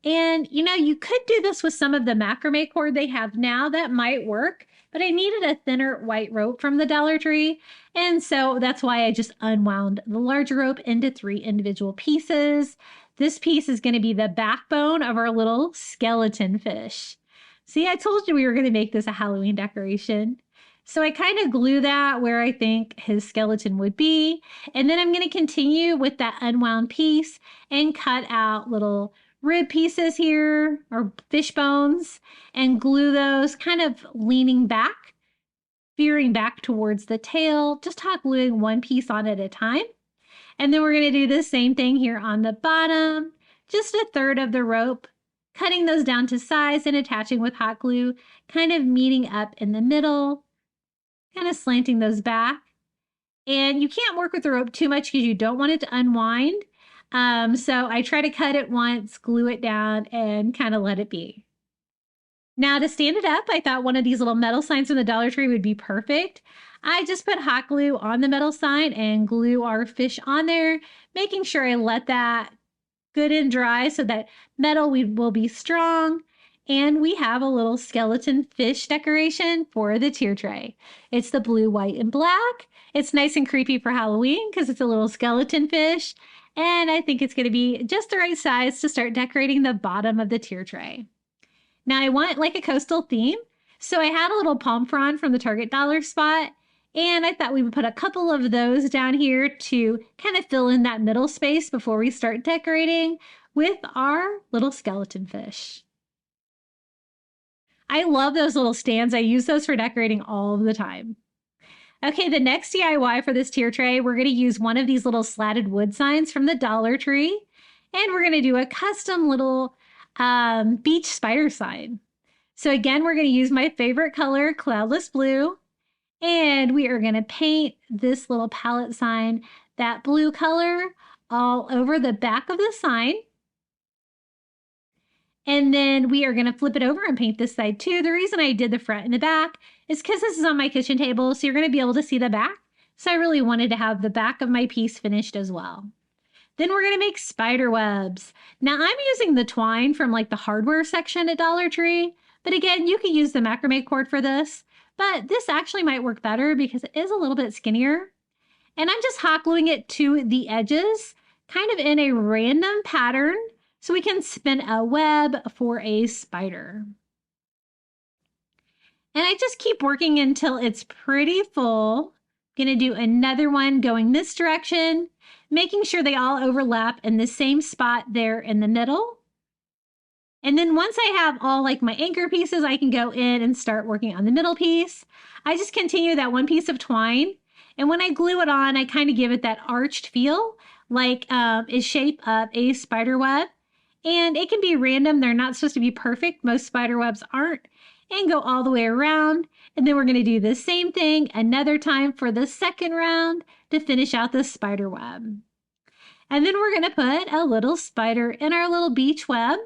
B: And you know, you could do this with some of the macrame cord they have now. That might work, but I needed a thinner white rope from the Dollar Tree. And so that's why I just unwound the larger rope into 3 individual pieces. This piece is going to be the backbone of our little skeleton fish. See, I told you we were going to make this a Halloween decoration. So I kind of glue that where I think his skeleton would be. And then I'm going to continue with that unwound piece and cut out little rib pieces here or fish bones and glue those kind of leaning back, veering back towards the tail, just hot gluing one piece on at a time. And then we're going to do the same thing here on the bottom, just a third of the rope, cutting those down to size and attaching with hot glue, kind of meeting up in the middle, kind of slanting those back. And you can't work with the rope too much because you don't want it to unwind. So I try to cut it once, glue it down, and kind of let it be. Now to stand it up, I thought one of these little metal signs from the Dollar Tree would be perfect. I just put hot glue on the metal sign and glue our fish on there, making sure I let that good and dry so that metal will be strong. And we have a little skeleton fish decoration for the tier tray. It's the blue, white, and black. It's nice and creepy for Halloween because it's a little skeleton fish. And I think it's going to be just the right size to start decorating the bottom of the tier tray. Now I want like a coastal theme. So I had a little palm frond from the Target dollar spot. And I thought we would put a couple of those down here to kind of fill in that middle space before we start decorating with our little skeleton fish. I love those little stands. I use those for decorating all the time. Okay, the next DIY for this tier tray, we're going to use one of these little slatted wood signs from the Dollar Tree, and we're going to do a custom little beach spider sign. So again, we're going to use my favorite color, Cloudless Blue, and we are going to paint this little palette sign, that blue color, all over the back of the sign. And then we are going to flip it over and paint this side too. The reason I did the front and the back is because this is on my kitchen table, so you're going to be able to see the back. So I really wanted to have the back of my piece finished as well. Then we're going to make spider webs. Now I'm using the twine from like the hardware section at Dollar Tree, but again, you can use the macrame cord for this, but this actually might work better because it is a little bit skinnier. And I'm just hot gluing it to the edges, kind of in a random pattern, so we can spin a web for a spider. And I just keep working until it's pretty full. I'm going to do another one going this direction, making sure they all overlap in the same spot there in the middle. And then once I have all like my anchor pieces, I can go in and start working on the middle piece. I just continue that one piece of twine. And when I glue it on, I kind of give it that arched feel, like a shape of a spider web. And it can be random. They're not supposed to be perfect. Most spider webs aren't. And go all the way around. And then we're going to do the same thing another time for the second round to finish out the spider web. And then we're going to put a little spider in our little beach web.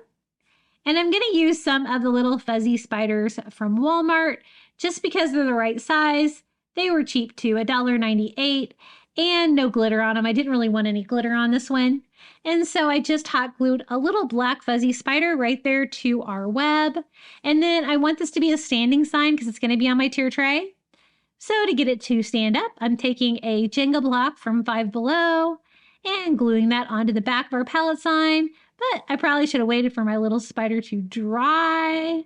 B: And I'm going to use some of the little fuzzy spiders from Walmart just because they're the right size. They were cheap too, $1.98, and no glitter on them. I didn't really want any glitter on this one. And so I just hot glued a little black fuzzy spider right there to our web. And then I want this to be a standing sign because it's going to be on my tier tray. So to get it to stand up, I'm taking a Jenga block from Five Below and gluing that onto the back of our palette sign. But I probably should have waited for my little spider to dry.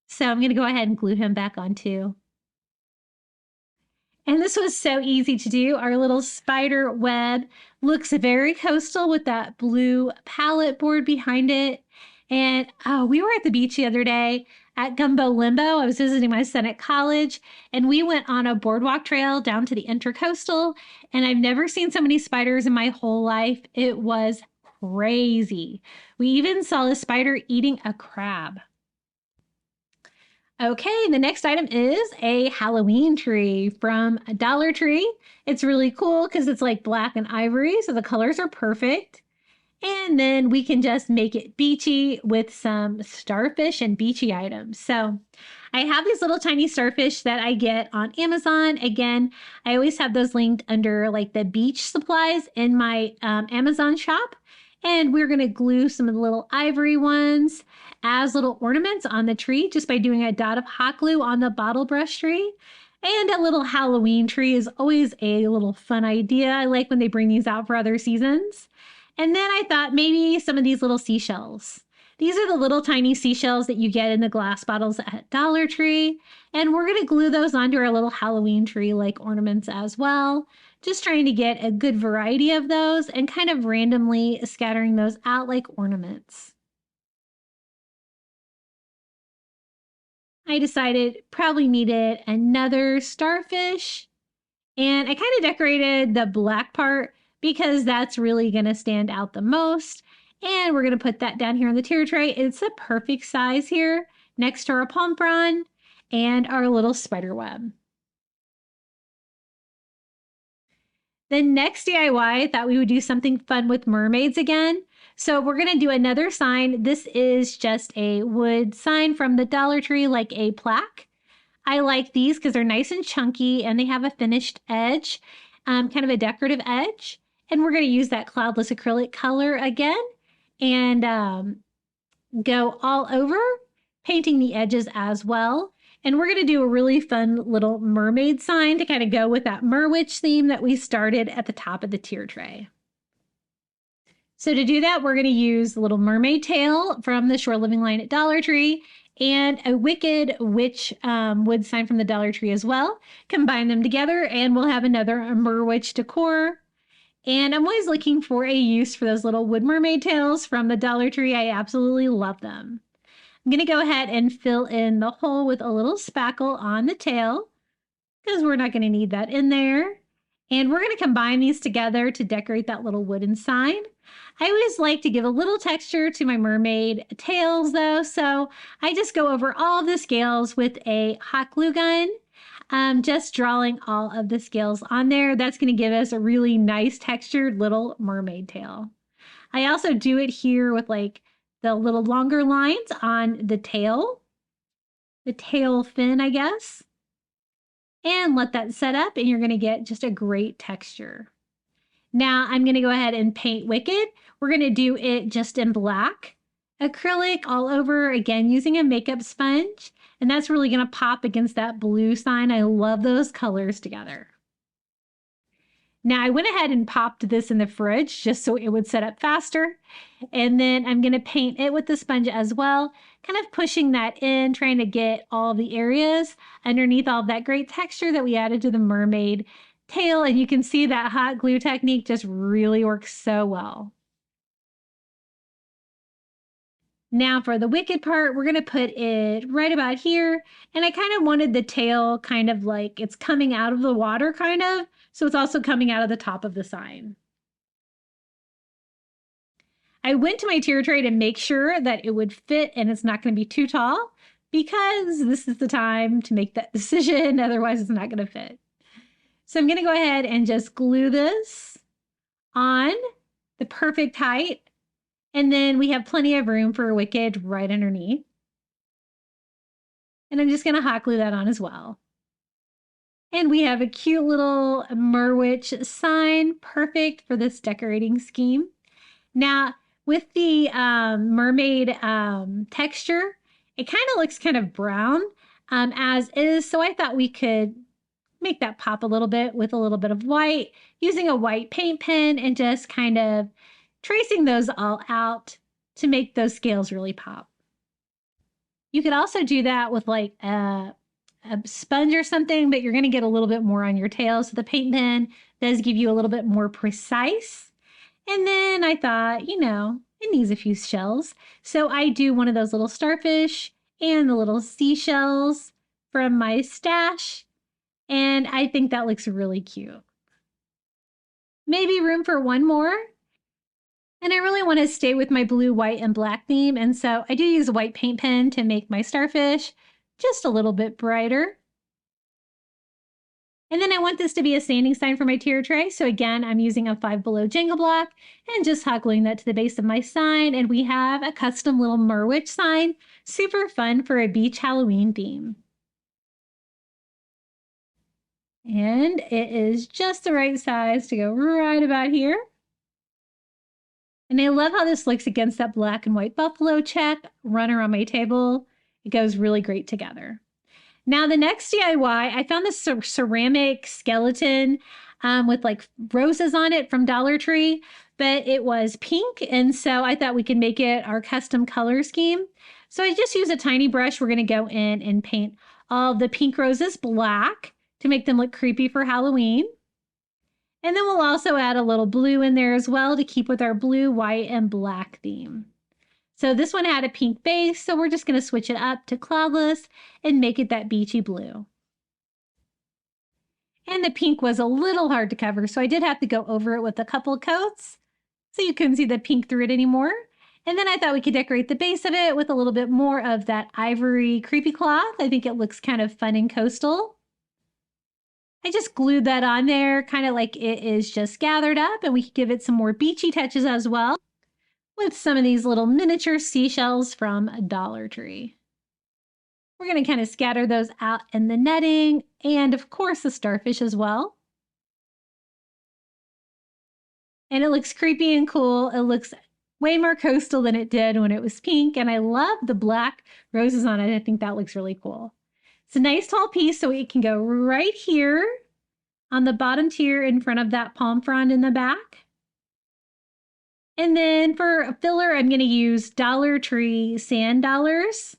B: So I'm going to go ahead and glue him back on too. And this was so easy to do. Our little spider web looks very coastal with that blue palette board behind it. And we were at the beach the other day at Gumbo Limbo. I was visiting my son at college, and we went on a boardwalk trail down to the Intercoastal, and I've never seen so many spiders in my whole life. It was crazy. We even saw a spider eating a crab. Okay, the next item is a Halloween tree from Dollar Tree. It's really cool because it's like black and ivory, so the colors are perfect. And then we can just make it beachy with some starfish and beachy items. So I have these little tiny starfish that I get on Amazon. Again, I always have those linked under like the beach supplies in my Amazon shop. And we're going to glue some of the little ivory ones as little ornaments on the tree just by doing a dot of hot glue on the bottle brush tree. And a little Halloween tree is always a little fun idea. I like when they bring these out for other seasons. And then I thought maybe some of these little seashells. These are the little tiny seashells that you get in the glass bottles at Dollar Tree. And we're going to glue those onto our little Halloween tree like ornaments as well. Just trying to get a good variety of those and kind of randomly scattering those out like ornaments. I decided probably needed another starfish, and I kind of decorated the black part because that's really going to stand out the most. And we're going to put that down here on the tier tray. It's a perfect size here next to our palm frond and our little spider web. The next DIY, I thought we would do something fun with mermaids again. So we're going to do another sign. This is just a wood sign from the Dollar Tree, like a plaque. I like these because they're nice and chunky and they have a finished edge, kind of a decorative edge. And we're going to use that cloudless acrylic color again and go all over, painting the edges as well. And we're going to do a really fun little mermaid sign to kind of go with that Merwitch theme that we started at the top of the tier tray. So to do that, we're going to use the little mermaid tail from the Shore Living line at Dollar Tree and a Wicked Witch wood sign from the Dollar Tree as well. Combine them together and we'll have another Merwitch decor. And I'm always looking for a use for those little wood mermaid tails from the Dollar Tree. I absolutely love them. I'm going to go ahead and fill in the hole with a little spackle on the tail because we're not going to need that in there. And we're going to combine these together to decorate that little wooden sign. I always like to give a little texture to my mermaid tails though, so I just go over all of the scales with a hot glue gun, just drawing all of the scales on there. That's going to give us a really nice textured little mermaid tail. I also do it here with like the little longer lines on the tail fin, I guess, and let that set up and you're going to get just a great texture. Now I'm going to go ahead and paint Wicked. We're going to do it just in black acrylic all over, again using a makeup sponge, and that's really going to pop against that blue sign. I love those colors together. Now I went ahead and popped this in the fridge just so it would set up faster. And then I'm going to paint it with the sponge as well, kind of pushing that in, trying to get all the areas underneath all that great texture that we added to the mermaid tail. And you can see that hot glue technique just really works so well. Now for the Wicked part, we're going to put it right about here. And I kind of wanted the tail kind of like it's coming out of the water kind of. So it's also coming out of the top of the sign. I went to my tier tray to make sure that it would fit and it's not going to be too tall because this is the time to make that decision. Otherwise, it's not going to fit. So I'm going to go ahead and just glue this on the perfect height. And then we have plenty of room for Wicked right underneath. And I'm just going to hot glue that on as well. And we have a cute little Merwitch sign, perfect for this decorating scheme. Now, with the mermaid texture, it kind of looks kind of brown as is. So I thought we could make that pop a little bit with a little bit of white, using a white paint pen and just kind of tracing those all out to make those scales really pop. You could also do that with like a sponge or something, but you're going to get a little bit more on your tail. So the paint pen does give you a little bit more precise. And then I thought, you know, it needs a few shells. So I do one of those little starfish and the little seashells from my stash. And I think that looks really cute. Maybe room for one more. And I really want to stay with my blue, white, and black theme. And so I do use a white paint pen to make my starfish just a little bit brighter. And then I want this to be a standing sign for my tier tray. So again, I'm using a 5 Below Jenga block and just hot gluing that to the base of my sign. And we have a custom little Merwitch sign. Super fun for a beach Halloween theme. And it is just the right size to go right about here. And I love how this looks against that black and white buffalo check runner on my table. It goes really great together. Now the next DIY, I found this ceramic skeleton with like roses on it from Dollar Tree, but it was pink. And so I thought we could make it our custom color scheme. So I just use a tiny brush. We're going to go in and paint all the pink roses black to make them look creepy for Halloween. And then we'll also add a little blue in there as well to keep with our blue, white, and black theme. So this one had a pink base, so we're just going to switch it up to cloudless and make it that beachy blue. And the pink was a little hard to cover, so I did have to go over it with a couple coats so you couldn't see the pink through it anymore. And then I thought we could decorate the base of it with a little bit more of that ivory creepy cloth. I think it looks kind of fun and coastal. I just glued that on there, kind of like it is just gathered up, and we could give it some more beachy touches as well with some of these little miniature seashells from Dollar Tree. We're going to kind of scatter those out in the netting and, of course, the starfish as well. And it looks creepy and cool. It looks way more coastal than it did when it was pink, and I love the black roses on it. I think that looks really cool. It's a nice tall piece, so it can go right here on the bottom tier in front of that palm frond in the back. And then for a filler, I'm going to use Dollar Tree sand dollars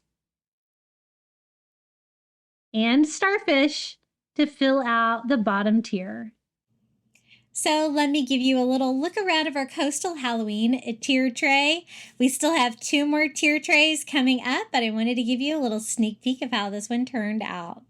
B: and starfish to fill out the bottom tier. So let me give you a little look around of our Coastal Halloween tier tray. We still have 2 more tier trays coming up, but I wanted to give you a little sneak peek of how this one turned out.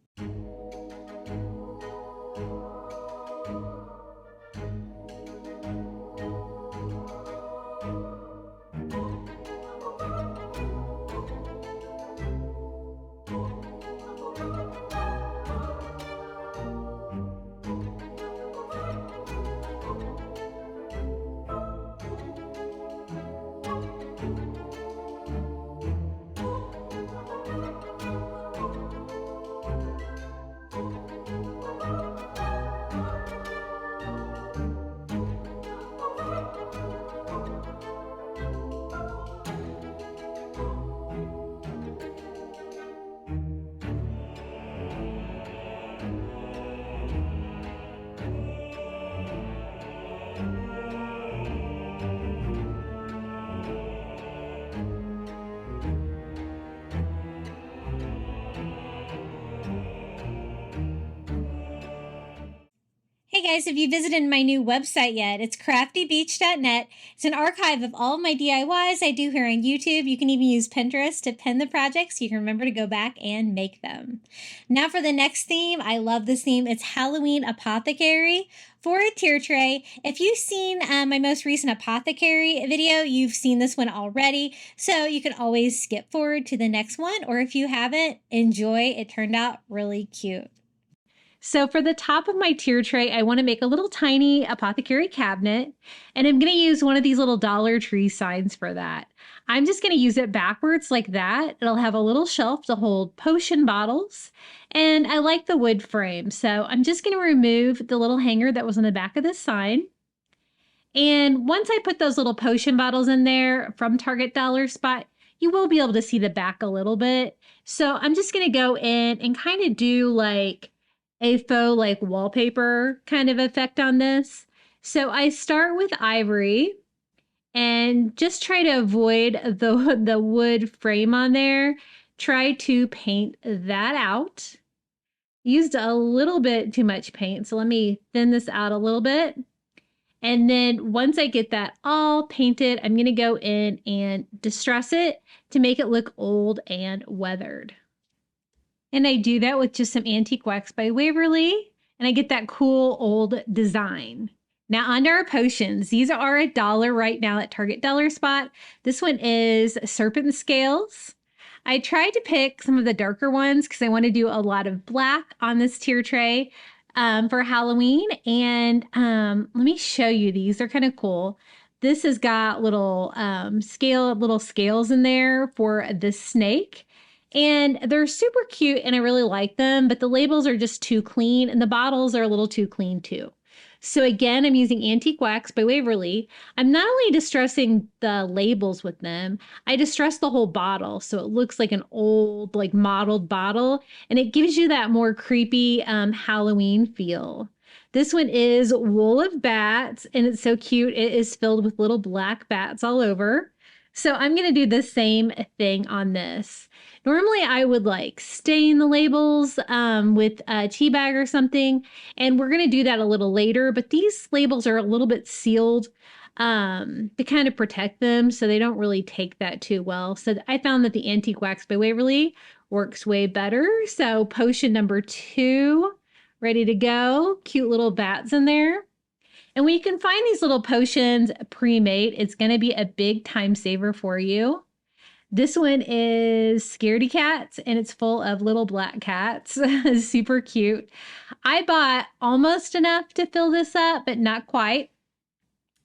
B: Hey guys, if you visited my new website yet, it's craftybeach.net. It's an archive of all my DIYs I do here on YouTube. You can even use Pinterest to pin the projects so you can remember to go back and make them. Now for the next theme, I love this theme. It's Halloween Apothecary for a tier tray. If you've seen my most recent Apothecary video, you've seen this one already, so you can always skip forward to the next one, or if you haven't, enjoy. It turned out really cute. So for the top of my tier tray, I want to make a little tiny apothecary cabinet, and I'm going to use one of these little Dollar Tree signs for that. I'm just going to use it backwards like that. It'll have a little shelf to hold potion bottles, and I like the wood frame. So I'm just going to remove the little hanger that was on the back of this sign. And once I put those little potion bottles in there from Target Dollar Spot, you will be able to see the back a little bit. So I'm just going to go in and kind of do like a faux like wallpaper kind of effect on this. So I start with ivory and just try to avoid the wood frame on there. Try to paint that out. Used a little bit too much paint, so let me thin this out a little bit. And then once I get that all painted, I'm going to go in and distress it to make it look old and weathered. And I do that with just some antique wax by Waverly, and I get that cool old design. Now onto our potions. These are $1 right now at Target Dollar Spot. This one is Serpent Scales. I tried to pick some of the darker ones because I want to do a lot of black on this tier tray for Halloween. And let me show you these. They're kind of cool. This has got little scales in there for the snake. And they're super cute and I really like them, but the labels are just too clean and the bottles are a little too clean too. So again, I'm using Antique Wax by Waverly. I'm not only distressing the labels with them, I distress the whole bottle so it looks like an old, like mottled bottle, and it gives you that more creepy Halloween feel. This one is Wool of Bats, and it's so cute. It is filled with little black bats all over. So I'm going to do the same thing on this. Normally I would like stain the labels with a tea bag or something, and we're going to do that a little later, but these labels are a little bit sealed to kind of protect them, so they don't really take that too well. So I found that the Antique Wax by Waverly works way better. So potion number 2, ready to go. Cute little bats in there. And when you can find these little potions pre-made, it's going to be a big time saver for you. This one is Scaredy Cats, and it's full of little black cats. Super cute. I bought almost enough to fill this up, but not quite.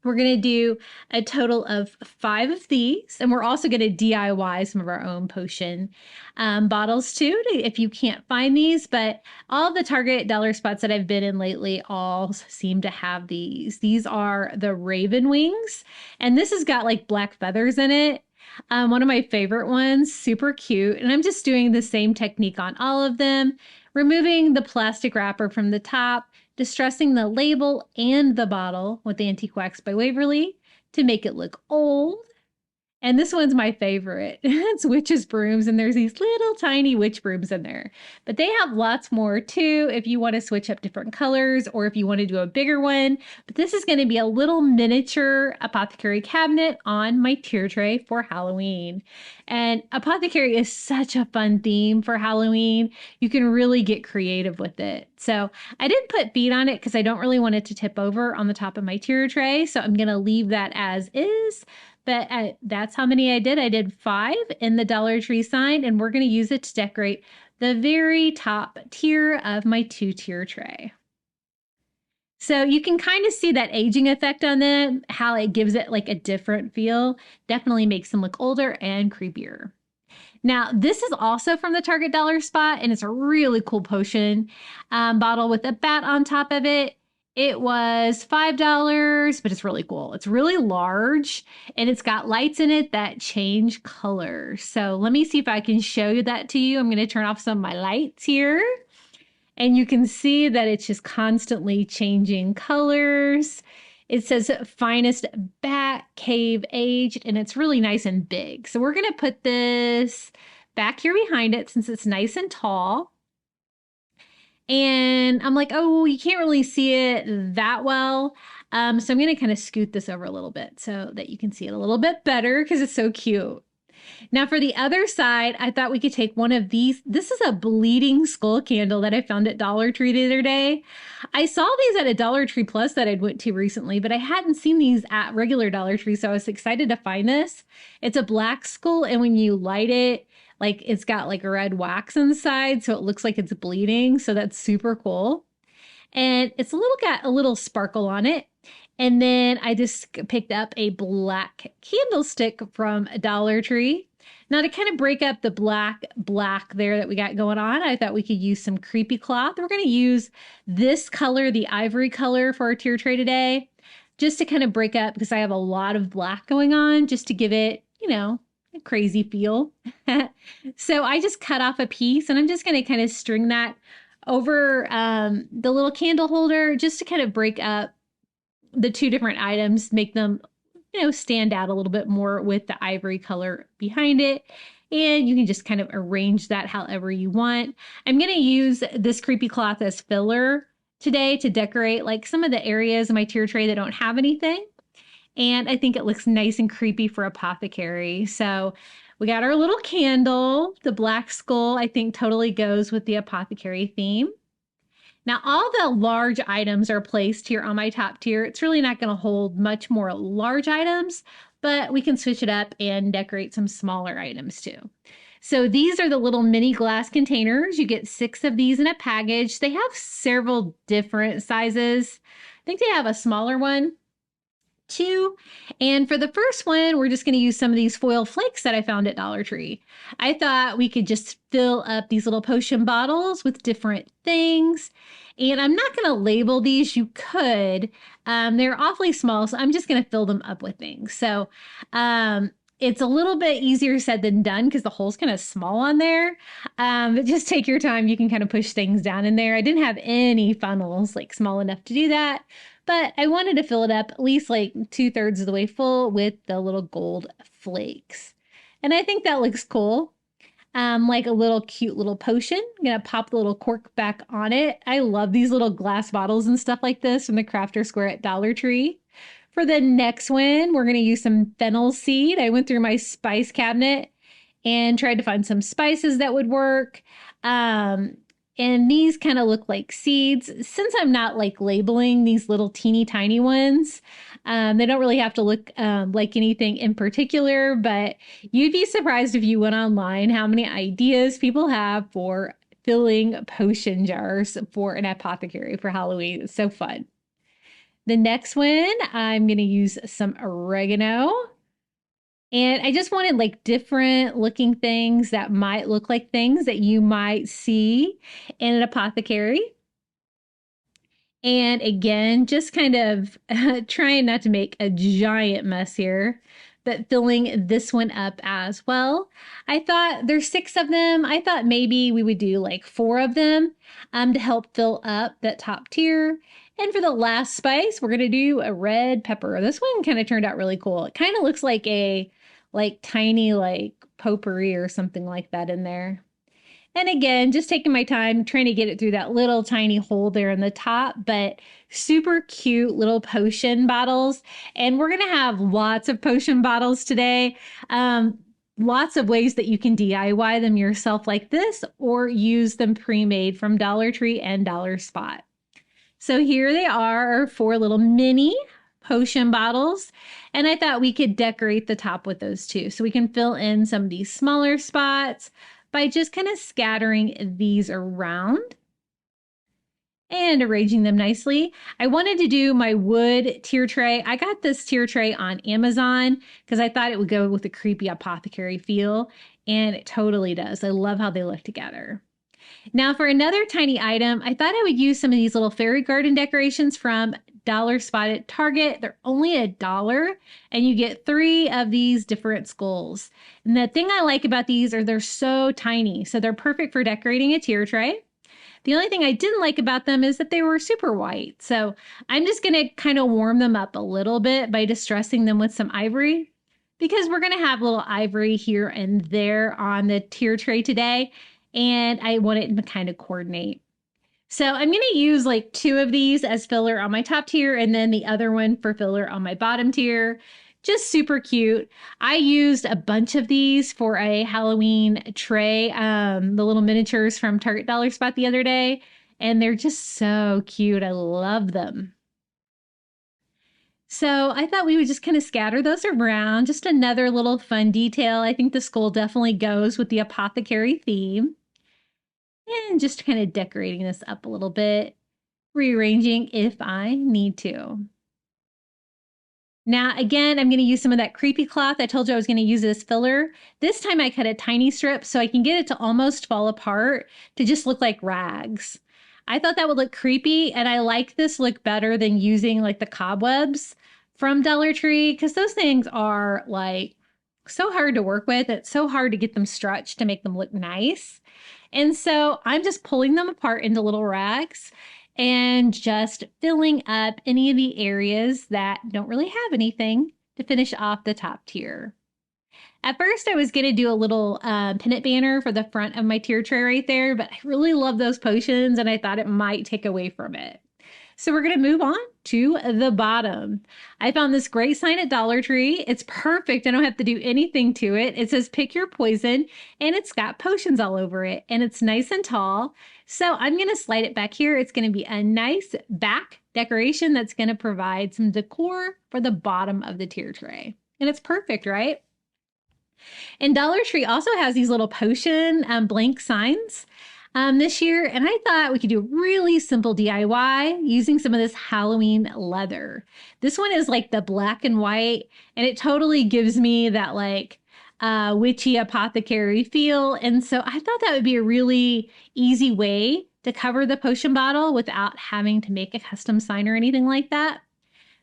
B: We're going to do a total of 5 of these, and we're also going to DIY some of our own potion bottles too, if you can't find these, but all the Target Dollar Spots that I've been in lately all seem to have these. These are the Raven Wings, and this has got like black feathers in it. One of my favorite ones, super cute, and I'm just doing the same technique on all of them, removing the plastic wrapper from the top, distressing the label and the bottle with Antique Wax by Waverly to make it look old. And this one's my favorite. It's witch's brooms, and there's these little tiny witch brooms in there. But they have lots more too if you want to switch up different colors or if you want to do a bigger one. But this is going to be a little miniature apothecary cabinet on my tier tray for Halloween. And apothecary is such a fun theme for Halloween. You can really get creative with it. So I didn't put feet on it because I don't really want it to tip over on the top of my tier tray. So I'm going to leave that as is. But that's how many I did. I did 5 in the Dollar Tree sign, and we're going to use it to decorate the very top tier of my 2-tier tray. So you can kind of see that aging effect on them, how it gives it like a different feel. Definitely makes them look older and creepier. Now, this is also from the Target Dollar Spot, and it's a really cool potion bottle with a bat on top of it. It was $5, but it's really cool. It's really large, and it's got lights in it that change color. So let me see if I can show you that to you. I'm going to turn off some of my lights here, and you can see that it's just constantly changing colors. It says finest bat cave aged, and it's really nice and big. So we're going to put this back here behind it since it's nice and tall. And I'm like, oh, you can't really see it that well. So I'm going to kind of scoot this over a little bit so that you can see it a little bit better because it's so cute. Now for the other side, I thought we could take one of these. This is a bleeding skull candle that I found at Dollar Tree the other day. I saw these at a Dollar Tree Plus that I'd went to recently, but I hadn't seen these at regular Dollar Tree, so I was excited to find this. It's a black skull, and when you light it, like it's got like red wax inside, so it looks like it's bleeding. So that's super cool. And it's got a little sparkle on it. And then I just picked up a black candlestick from Dollar Tree. Now to kind of break up the black there that we got going on, I thought we could use some creepy cloth. We're going to use this color, the ivory color, for our tier tray today, just to kind of break up because I have a lot of black going on, just to give it, a crazy feel. So I just cut off a piece, and I'm just going to kind of string that over the little candle holder just to kind of break up the 2 different items, make them, stand out a little bit more with the ivory color behind it. And you can just kind of arrange that however you want. I'm going to use this creepy cloth as filler today to decorate like some of the areas in my tier tray that don't have anything. And I think it looks nice and creepy for apothecary. So we got our little candle. The black skull, I think, totally goes with the apothecary theme. Now, all the large items are placed here on my top tier. It's really not going to hold much more large items, but we can switch it up and decorate some smaller items too. So these are the little mini glass containers. You get 6 of these in a package. They have several different sizes. I think they have a smaller one, 2. And for the first one, we're just going to use some of these foil flakes that I found at Dollar Tree. I thought we could just fill up these little potion bottles with different things. And I'm not going to label these. You could. They're awfully small, so I'm just going to fill them up with things. So it's a little bit easier said than done because the hole's kind of small on there. But just take your time. You can kind of push things down in there. I didn't have any funnels like small enough to do that. But I wanted to fill it up at least like 2/3 of the way full with the little gold flakes. And I think that looks cool. Like a little cute little potion. I'm going to pop the little cork back on it. I love these little glass bottles and stuff like this from the Crafter Square at Dollar Tree. For the next one, we're going to use some fennel seed. I went through my spice cabinet and tried to find some spices that would work. And these kind of look like seeds. Since I'm not like labeling these little teeny tiny ones, they don't really have to look like anything in particular, but you'd be surprised if you went online how many ideas people have for filling potion jars for an apothecary for Halloween. It's so fun. The next one, I'm going to use some oregano. And I just wanted like different looking things that might look like things that you might see in an apothecary. And again, just kind of trying not to make a giant mess here, but filling this one up as well. I thought there's 6 of them. I thought maybe we would do like 4 of them to help fill up that top tier. And for the last spice, we're going to do a red pepper. This one kind of turned out really cool. It kind of looks like a like tiny like potpourri or something like that in there. And again, just taking my time trying to get it through that little tiny hole there in the top, but super cute little potion bottles. And we're going to have lots of potion bottles today. Lots of ways that you can DIY them yourself like this, or use them pre-made from Dollar Tree and Dollar Spot. So here they are, our 4 little mini potion bottles. And I thought we could decorate the top with those too. So we can fill in some of these smaller spots by just kind of scattering these around and arranging them nicely. I wanted to do my wood tier tray. I got this tier tray on Amazon because I thought it would go with a creepy apothecary feel, and it totally does. I love how they look together. Now for another tiny item, I thought I would use some of these little fairy garden decorations from Dollar Spot at Target. They're only $1, and you get 3 of these different skulls. And the thing I like about these are they're so tiny, so they're perfect for decorating a tier tray. The only thing I didn't like about them is that they were super white. So I'm just going to kind of warm them up a little bit by distressing them with some ivory, because we're going to have a little ivory here and there on the tier tray today, and I want it to kind of coordinate. So I'm going to use like 2 of these as filler on my top tier, and then the other one for filler on my bottom tier. Just super cute. I used a bunch of these for a Halloween tray, the little miniatures from Target Dollar Spot the other day, and they're just so cute. I love them. So I thought we would just kind of scatter those around. Just another little fun detail. I think the skull definitely goes with the apothecary theme. And just kind of decorating this up a little bit, rearranging if I need to. Now, again, I'm going to use some of that creepy cloth. I told you I was going to use this filler. This time I cut a tiny strip so I can get it to almost fall apart to just look like rags. I thought that would look creepy, and I like this look better than using like the cobwebs from Dollar Tree, because those things are like so hard to work with. It's so hard to get them stretched to make them look nice. And so I'm just pulling them apart into little rags and just filling up any of the areas that don't really have anything to finish off the top tier. At first, I was going to do a little pennant banner for the front of my tier tray right there, but I really love those potions and I thought it might take away from it. So we're going to move on to the bottom. I found this great sign at Dollar Tree. It's perfect. I don't have to do anything to it. It says pick your poison, and it's got potions all over it, and it's nice and tall. So I'm going to slide it back here. It's going to be a nice back decoration that's going to provide some decor for the bottom of the tier tray. And it's perfect, right? And Dollar Tree also has these little potion blank signs this year, and I thought we could do a really simple DIY using some of this Halloween leather. This one is like the black and white, and it totally gives me that like witchy apothecary feel. And so I thought that would be a really easy way to cover the potion bottle without having to make a custom sign or anything like that.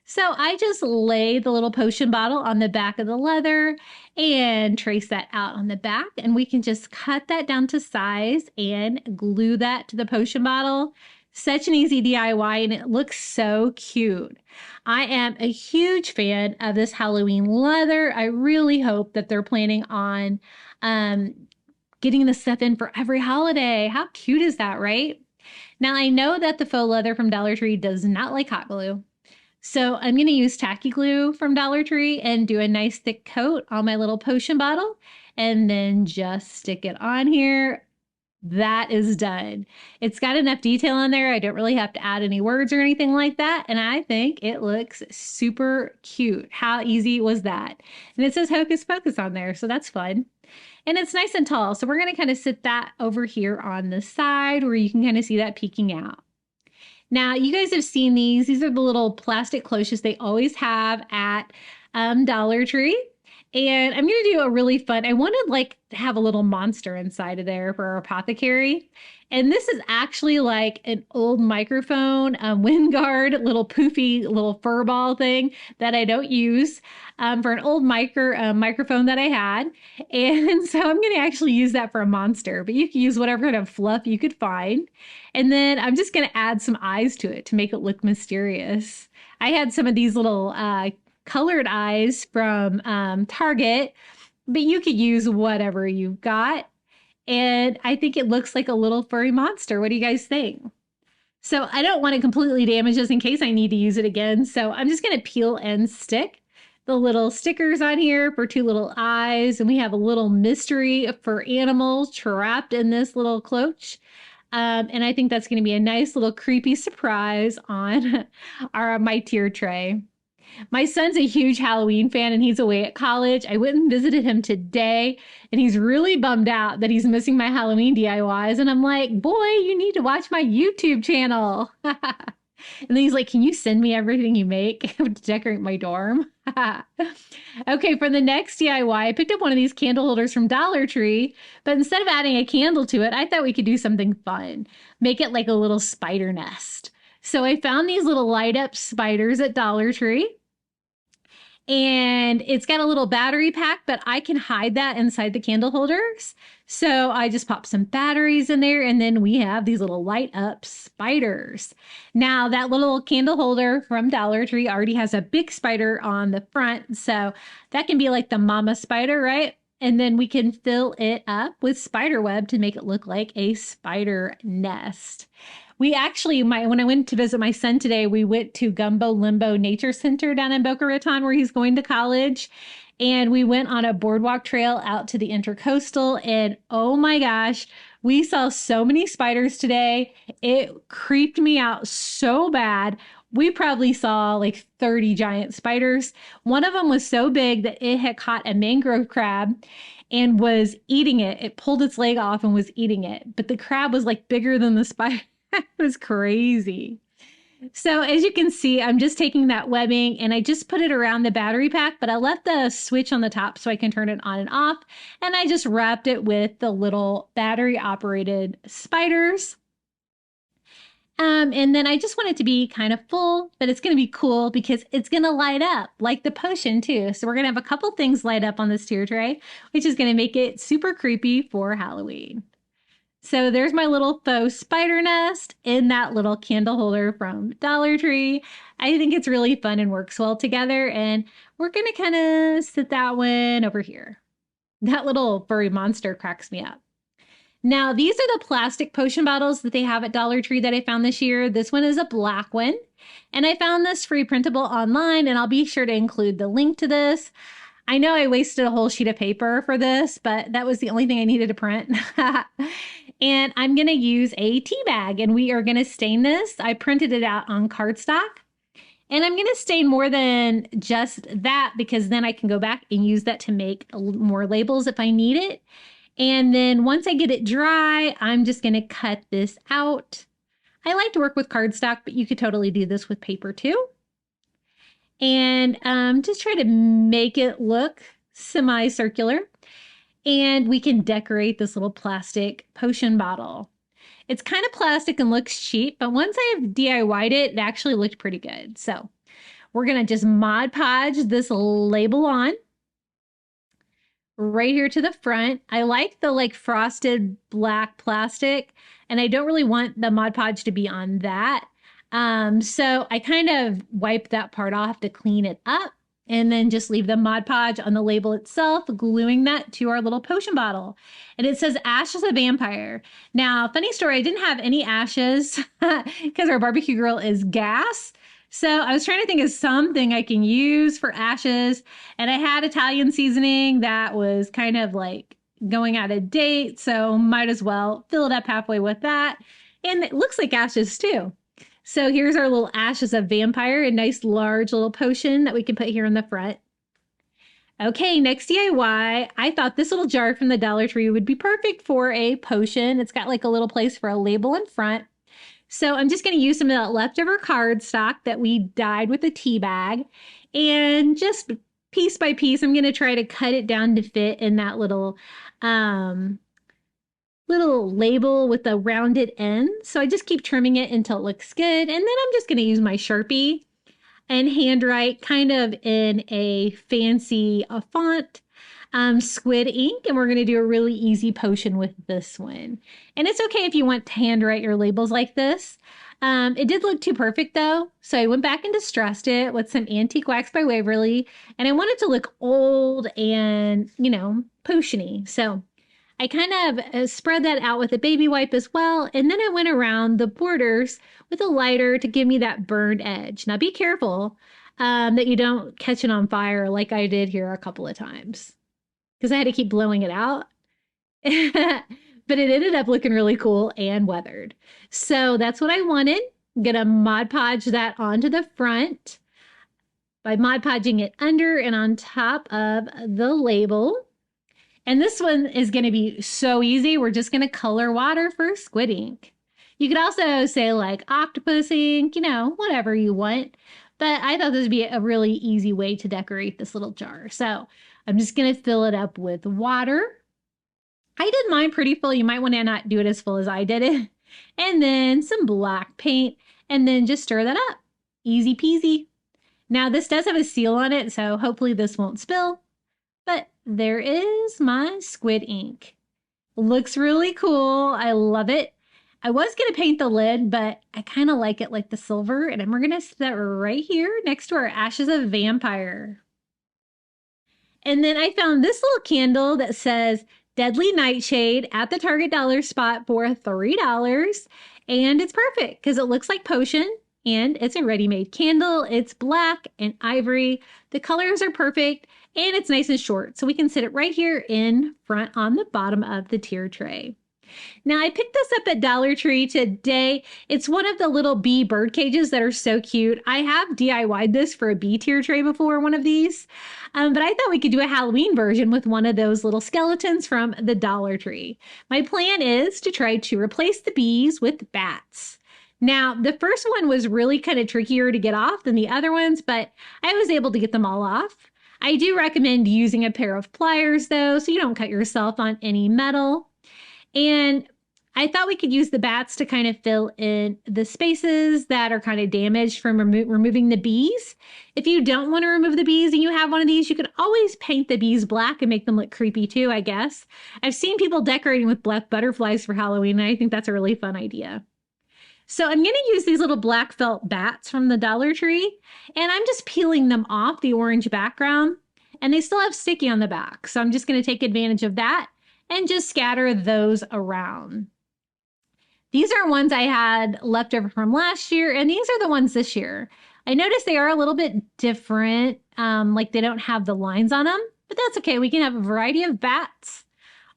B: So I just lay the little potion bottle on the back of the leather and trace that out on the back, and we can just cut that down to size and glue that to the potion bottle. Such an easy DIY, and it looks so cute. I am a huge fan of this Halloween leather. I really hope that they're planning on getting this stuff in for every holiday. How cute is that, right? Now, I know that the faux leather from Dollar Tree does not like hot glue. So I'm going to use tacky glue from Dollar Tree and do a nice thick coat on my little potion bottle, and then just stick it on here. That is done. It's got enough detail on there. I don't really have to add any words or anything like that. And I think it looks super cute. How easy was that? And it says Hocus Pocus on there, so that's fun. And it's nice and tall. So we're going to kind of sit that over here on the side where you can kind of see that peeking out. Now, you guys have seen these. These are the little plastic cloches they always have at Dollar Tree. And I'm going to do a really fun, I wanted like to have a little monster inside of there for our apothecary. And this is actually like an old microphone, wind guard, little poofy little fur ball thing that I don't use for an old microphone that I had. And so I'm going to actually use that for a monster, but you can use whatever kind of fluff you could find. And then I'm just going to add some eyes to it to make it look mysterious. I had some of these little colored eyes from Target, but you could use whatever you've got. And I think it looks like a little furry monster. What do you guys think? So I don't want to completely damage this in case I need to use it again. So I'm just going to peel and stick the little stickers on here for two little eyes. And we have a little mystery for animals trapped in this little cloche. And I think that's going to be a nice little creepy surprise on my tier tray. My son's a huge Halloween fan and he's away at college. I went and visited him today and he's really bummed out that he's missing my Halloween DIYs. And I'm like, boy, you need to watch my YouTube channel. And then he's like, can you send me everything you make to decorate my dorm? Okay, for the next DIY, I picked up one of these candle holders from Dollar Tree, but instead of adding a candle to it, I thought we could do something fun. Make it like a little spider nest. So I found these little light up spiders at Dollar Tree. And it's got a little battery pack, but I can hide that inside the candle holders. So I just pop some batteries in there and then we have these little light up spiders. Now that little candle holder from Dollar Tree already has a big spider on the front. So that can be like the mama spider, right? And then we can fill it up with spider web to make it look like a spider nest. We actually, when I went to visit my son today, we went to Gumbo Limbo Nature Center down in Boca Raton where he's going to college. And we went on a boardwalk trail out to the Intercoastal. And oh my gosh, we saw so many spiders today. It creeped me out so bad. We probably saw like 30 giant spiders. One of them was so big that it had caught a mangrove crab and was eating it. It pulled its leg off and was eating it. But the crab was like bigger than the spider. It was crazy. So as you can see, I'm just taking that webbing and I just put it around the battery pack, but I left the switch on the top so I can turn it on and off. And I just wrapped it with the little battery operated spiders. And then I just want it to be kind of full, but it's going to be cool because it's going to light up like the potion too. So we're going to have a couple things light up on this tier tray, which is going to make it super creepy for Halloween. So there's my little faux spider nest in that little candle holder from Dollar Tree. I think it's really fun and works well together. And we're going to kind of sit that one over here. That little furry monster cracks me up. Now, these are the plastic potion bottles that they have at Dollar Tree that I found this year. This one is a black one. And I found this free printable online, and I'll be sure to include the link to this. I know I wasted a whole sheet of paper for this, but that was the only thing I needed to print. And I'm going to use a tea bag, and we are going to stain this. I printed it out on cardstock. And I'm going to stain more than just that because then I can go back and use that to make more labels if I need it. And then once I get it dry, I'm just going to cut this out. I like to work with cardstock, but you could totally do this with paper too. And just try to make it look semicircular. And we can decorate this little plastic potion bottle. It's kind of plastic and looks cheap, but once I have DIY'd it, it actually looked pretty good. So we're going to just Mod Podge this label on right here to the front. I like the frosted black plastic, and I don't really want the Mod Podge to be on that. So I kind of wipe that part off to clean it up. And then just leave the Mod Podge on the label itself, gluing that to our little potion bottle. And it says Ashes of Vampire. Now, funny story, I didn't have any ashes because our barbecue grill is gas. So I was trying to think of something I can use for ashes. And I had Italian seasoning that was kind of like going out of date. So might as well fill it up halfway with that. And it looks like ashes too. So here's our little Ashes of Vampire, a nice large little potion that we can put here in the front. Okay, next DIY. I thought this little jar from the Dollar Tree would be perfect for a potion. It's got like a little place for a label in front. So I'm just going to use some of that leftover cardstock that we dyed with a tea bag. And just piece by piece, I'm going to try to cut it down to fit in that little label with a rounded end. So I just keep trimming it until it looks good. And then I'm just going to use my Sharpie and handwrite kind of in a fancy font. squid ink, and we're going to do a really easy potion with this one. And it's okay if you want to handwrite your labels like this. It did look too perfect though, so I went back and distressed it with some Antique Wax by Waverly, and I wanted to look old and, you know, potiony. So I kind of spread that out with a baby wipe as well, and then I went around the borders with a lighter to give me that burned edge. Now be careful that you don't catch it on fire like I did here a couple of times, because I had to keep blowing it out. But it ended up looking really cool and weathered. So that's what I wanted. I'm gonna Mod Podge that onto the front by Mod Podging it under and on top of the label. And this one is gonna be so easy. We're just gonna color water for squid ink. You could also say like octopus ink, you know, whatever you want. But I thought this would be a really easy way to decorate this little jar. So I'm just gonna fill it up with water. I did mine pretty full. You might want to not do it as full as I did it. And then some black paint, and then just stir that up. Easy peasy. Now this does have a seal on it, so hopefully this won't spill. But there is my squid ink. Looks really cool. I love it. I was going to paint the lid, but I kind of like it like the silver, and we're going to set that right here next to our Ashes of Vampire. And then I found this little candle that says Deadly Nightshade at the Target dollar spot for $3. And it's perfect because it looks like potion and it's a ready-made candle. It's black and ivory. The colors are perfect and it's nice and short. So we can sit it right here in front on the bottom of the tier tray. Now, I picked this up at Dollar Tree today. It's one of the little bee bird cages that are so cute. I have DIY'd this for a bee tier tray before, one of these. But I thought we could do a Halloween version with one of those little skeletons from the Dollar Tree. My plan is to try to replace the bees with bats. Now, the first one was really kind of trickier to get off than the other ones, but I was able to get them all off. I do recommend using a pair of pliers, though, so you don't cut yourself on any metal. And I thought we could use the bats to kind of fill in the spaces that are kind of damaged from removing the bees. If you don't want to remove the bees and you have one of these, you could always paint the bees black and make them look creepy too, I guess. I've seen people decorating with black butterflies for Halloween, and I think that's a really fun idea. So I'm going to use these little black felt bats from the Dollar Tree, and I'm just peeling them off the orange background, and they still have sticky on the back. So I'm just going to take advantage of that and just scatter those around. These are ones I had left over from last year, and these are the ones this year. I noticed they are a little bit different, like they don't have the lines on them, but that's okay. We can have a variety of bats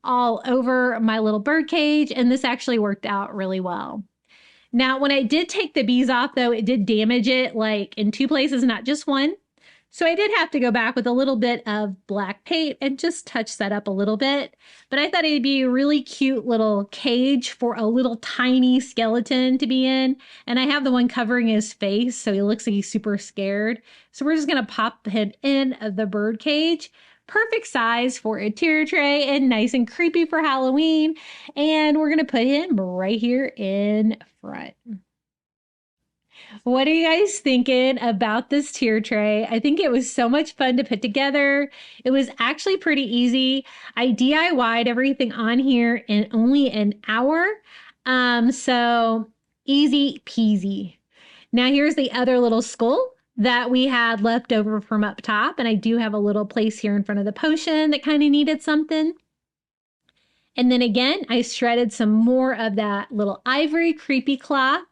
B: all over my little bird cage, and this actually worked out really well. Now, when I did take the bees off, though, it did damage it like in two places, not just one. So I did have to go back with a little bit of black paint and just touch that up a little bit. But I thought it'd be a really cute little cage for a little tiny skeleton to be in. And I have the one covering his face, so he looks like he's super scared. So we're just going to pop him in the bird cage. Perfect size for a tier tray and nice and creepy for Halloween. And we're going to put him right here in front. What are you guys thinking about this tier tray? I think it was so much fun to put together. It was actually pretty easy. I DIY'd everything on here in only an hour. So easy peasy. Now here's the other little skull that we had left over from up top. And I do have a little place here in front of the potion that kind of needed something. And then again, I shredded some more of that little ivory creepy cloth.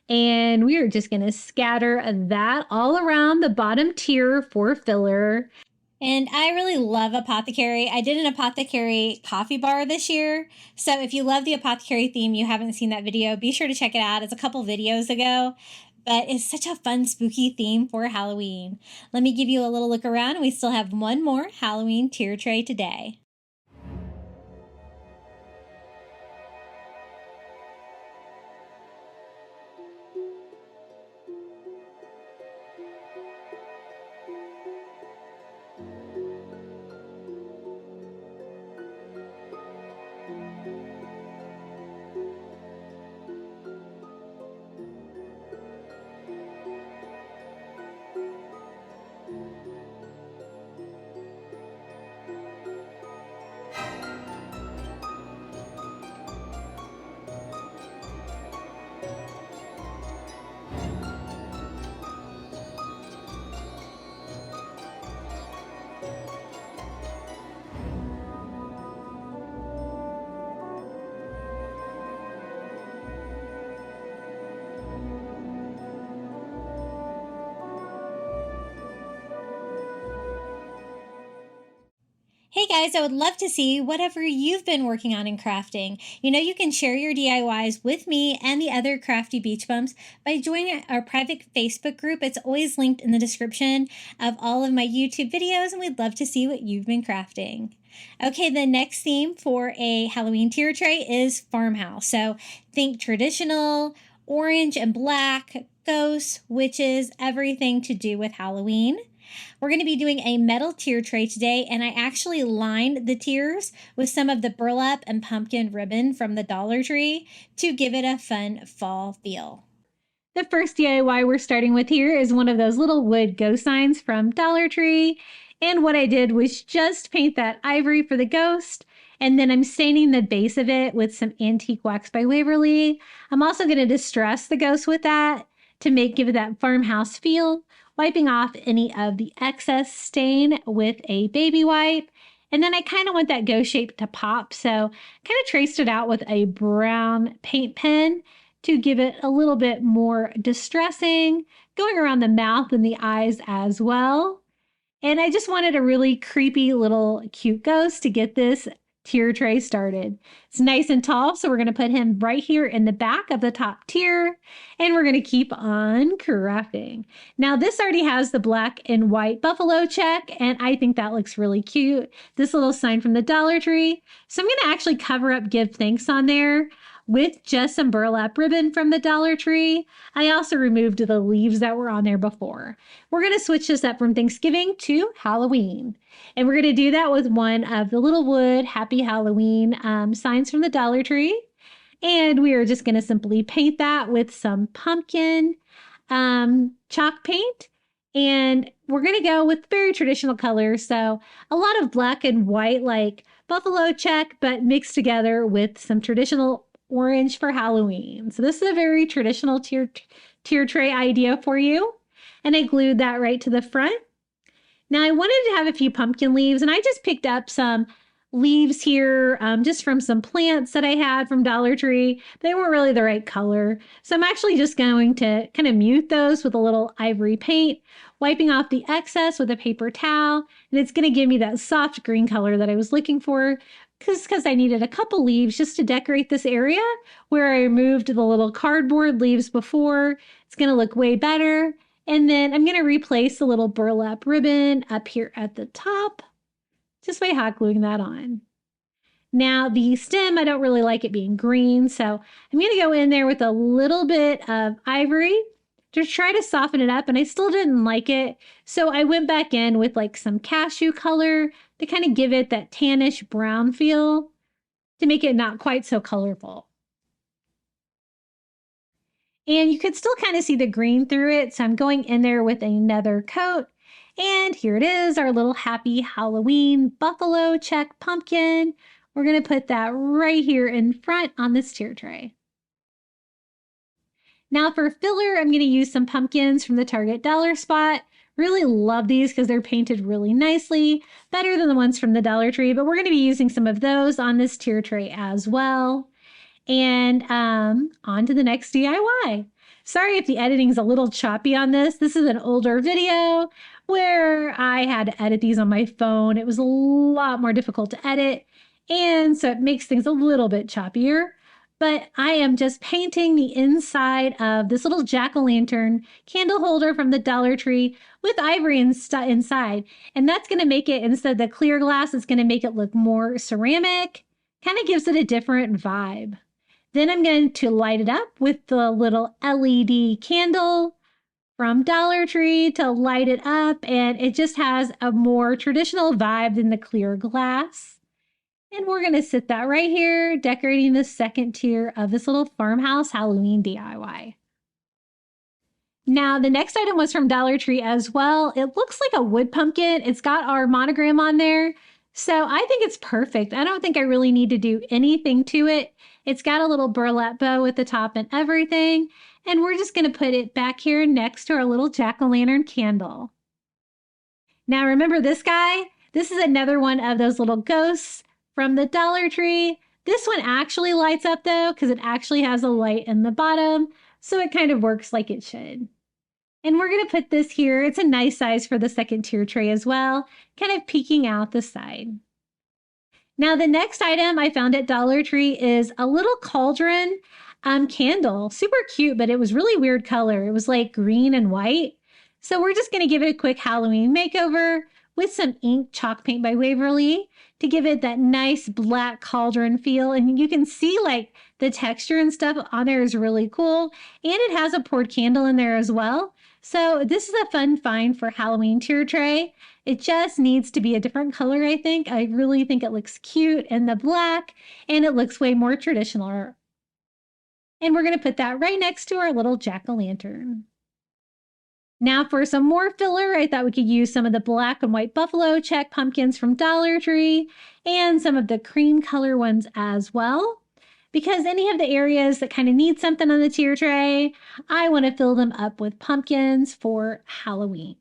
B: And we are just going to scatter that all around the bottom tier for filler.
C: And I really love Apothecary. I did an Apothecary coffee bar this year. So if you love the Apothecary theme, you haven't seen that video, be sure to check it out. It's a couple videos ago. But it's such a fun, spooky theme for Halloween. Let me give you a little look around. We still have one more Halloween tier tray today.
B: Hey guys, I would love to see whatever you've been working on in crafting. You can share your DIYs with me and the other crafty beach bums by joining our private Facebook group. It's always linked in the description of all of my YouTube videos, and we'd love to see what you've been crafting. Okay, the next theme for a Halloween tier tray is Farmhouse. So think traditional, orange and black, ghosts, witches, everything to do with Halloween. We're going to be doing a metal tier tray today, and I actually lined the tiers with some of the burlap and pumpkin ribbon from the Dollar Tree to give it a fun fall feel. The first DIY we're starting with here is one of those little wood ghost signs from Dollar Tree. And what I did was just paint that ivory for the ghost, and then I'm staining the base of it with some antique wax by Waverly. I'm also going to distress the ghost with that to give it that farmhouse feel, wiping off any of the excess stain with a baby wipe. And then I kind of want that ghost shape to pop, so kind of traced it out with a brown paint pen to give it a little bit more distressing, going around the mouth and the eyes as well. And I just wanted a really creepy little cute ghost to get this tier tray started. It's nice and tall, so we're going to put him right here in the back of the top tier, and we're going to keep on crafting. Now, this already has the black and white buffalo check, and I think that looks really cute. This little sign from the Dollar Tree. So I'm going to actually cover up Give Thanks on there with just some burlap ribbon from the Dollar Tree. I also removed the leaves that were on there before. We're going to switch this up from Thanksgiving to Halloween. And we're going to do that with one of the little wood Happy Halloween signs from the Dollar Tree. And we are just going to simply paint that with some pumpkin chalk paint. And we're going to go with very traditional colors. So a lot of black and white, like buffalo check, but mixed together with some traditional orange for Halloween. So this is a very traditional tier tray idea for you. And I glued that right to the front. Now I wanted to have a few pumpkin leaves, and I just picked up some leaves here just from some plants that I had from Dollar Tree. They weren't really the right color. So I'm actually just going to kind of mute those with a little ivory paint, wiping off the excess with a paper towel. And it's going to give me that soft green color that I was looking for, because I needed a couple leaves just to decorate this area where I removed the little cardboard leaves before. It's going to look way better. And then I'm going to replace the little burlap ribbon up here at the top just by hot gluing that on. Now the stem, I don't really like it being green, so I'm going to go in there with a little bit of ivory to try to soften it up, and I still didn't like it. So I went back in with like some cashew color to kind of give it that tannish brown feel to make it not quite so colorful. And you could still kind of see the green through it, so I'm going in there with another coat. And here it is, our little Happy Halloween buffalo check pumpkin. We're going to put that right here in front on this tier tray. Now for filler, I'm going to use some pumpkins from the Target Dollar Spot. Really love these because they're painted really nicely, better than the ones from the Dollar Tree, but we're going to be using some of those on this tier tray as well. And on to the next DIY. Sorry if the editing's a little choppy on this. This is an older video where I had to edit these on my phone. It was a lot more difficult to edit, and so it makes things a little bit choppier. But I am just painting the inside of this little jack-o'-lantern candle holder from the Dollar Tree with ivory inside. And that's going to make it, instead of the clear glass, it's going to make it look more ceramic. Kind of gives it a different vibe. Then I'm going to light it up with the little LED candle from Dollar Tree to light it up, and it just has a more traditional vibe than the clear glass. And we're going to sit that right here, decorating the second tier of this little farmhouse Halloween DIY. Now, the next item was from Dollar Tree as well. It looks like a wood pumpkin. It's got our monogram on there. So I think it's perfect. I don't think I really need to do anything to it. It's got a little burlap bow at the top and everything. And we're just going to put it back here next to our little jack-o'-lantern candle. Now, remember this guy? This is another one of those little ghosts from the Dollar Tree. This one actually lights up though, because it actually has a light in the bottom. So it kind of works like it should. And we're going to put this here. It's a nice size for the second tier tray as well, kind of peeking out the side. Now, the next item I found at Dollar Tree is a little cauldron candle. Super cute, but it was really weird color. It was like green and white. So we're just going to give it a quick Halloween makeover with some ink chalk paint by Waverly to give it that nice black cauldron feel. And you can see like the texture and stuff on there is really cool. And it has a poured candle in there as well. So this is a fun find for Halloween tier tray. It just needs to be a different color, I think. I really think it looks cute in the black, and it looks way more traditional. And we're going to put that right next to our little jack-o'-lantern. Now for some more filler, I thought we could use some of the black and white buffalo check pumpkins from Dollar Tree and some of the cream color ones as well. Because any of the areas that kind of need something on the tier tray, I want to fill them up with pumpkins for Halloween.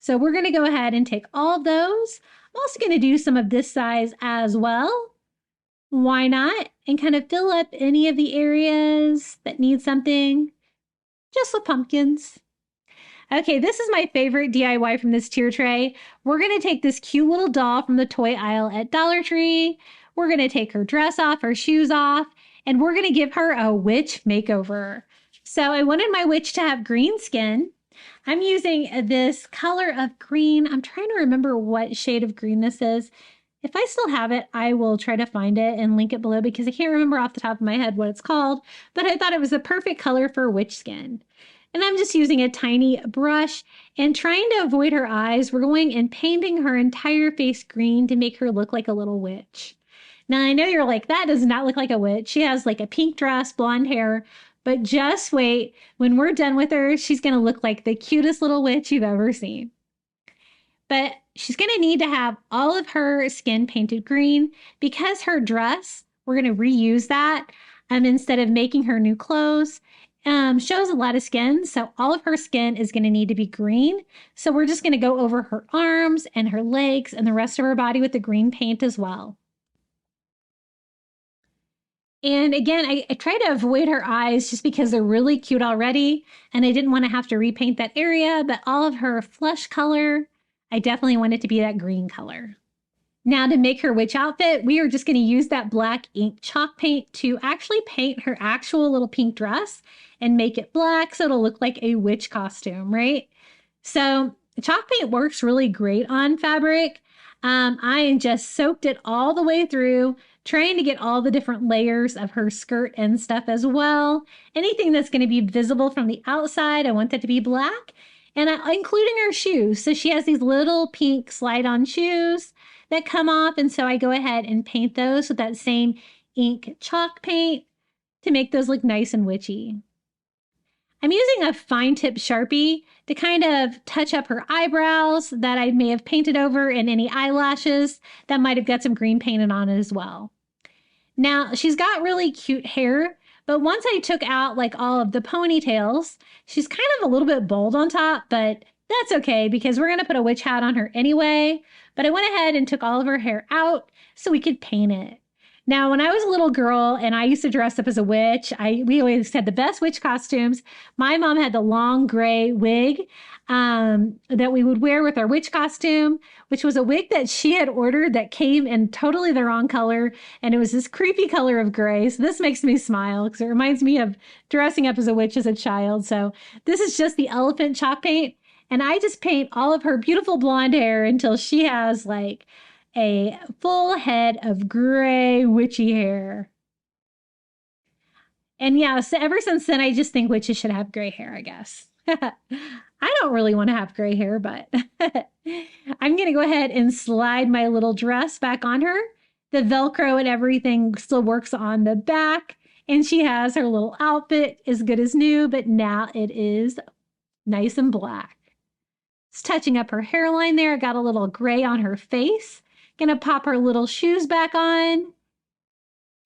B: So we're going to go ahead and take all of those. I'm also going to do some of this size as well. Why not? And kind of fill up any of the areas that need something just with pumpkins. Okay, this is my favorite DIY from this tier tray. We're going to take this cute little doll from the toy aisle at Dollar Tree. We're going to take her dress off, her shoes off, and we're going to give her a witch makeover. So I wanted my witch to have green skin. I'm using this color of green. I'm trying to remember what shade of green this is. If I still have it, I will try to find it and link it below because I can't remember off the top of my head what it's called, but I thought it was the perfect color for witch skin. And I'm just using a tiny brush and trying to avoid her eyes. We're going and painting her entire face green to make her look like a little witch. Now, I know you're like, that does not look like a witch. She has like a pink dress, blonde hair, but just wait. When we're done with her, she's going to look like the cutest little witch you've ever seen. But she's going to need to have all of her skin painted green because her dress, we're going to reuse that instead of making her new clothes. Shows a lot of skin, so all of her skin is going to need to be green. So we're just going to go over her arms and her legs and the rest of her body with the green paint as well. And again, I try to avoid her eyes just because they're really cute already, and I didn't want to have to repaint that area, but all of her flesh color, I definitely want it to be that green color. Now to make her witch outfit, we are just going to use that black ink chalk paint to actually paint her actual little pink dress and make it black so it'll look like a witch costume, right? So chalk paint works really great on fabric. I just soaked it all the way through, trying to get all the different layers of her skirt and stuff as well. Anything that's going to be visible from the outside, I want that to be black, and including her shoes. So she has these little pink slide-on shoes that come off, and so I go ahead and paint those with that same ink chalk paint to make those look nice and witchy. I'm using a fine tip Sharpie to kind of touch up her eyebrows that I may have painted over and any eyelashes that might have got some green painted on it as well. Now, she's got really cute hair, but once I took out like all of the ponytails, she's kind of a little bit bald on top, but that's okay because we're going to put a witch hat on her anyway. But I went ahead and took all of her hair out so we could paint it. Now, when I was a little girl and I used to dress up as a witch, we always had the best witch costumes. My mom had the long gray wig that we would wear with our witch costume, which was a wig that she had ordered that came in totally the wrong color. And it was this creepy color of gray. So this makes me smile because it reminds me of dressing up as a witch as a child. So this is just the elephant chalk paint. And I just paint all of her beautiful blonde hair until she has like a full head of gray witchy hair. And yeah, so ever since then, I just think witches should have gray hair, I guess. I don't really want to have gray hair, but I'm going to go ahead and slide my little dress back on her. The Velcro and everything still works on the back, and she has her little outfit as good as new, but now it is nice and black. It's touching up her hairline there. Got a little gray on her face. Gonna pop her little shoes back on,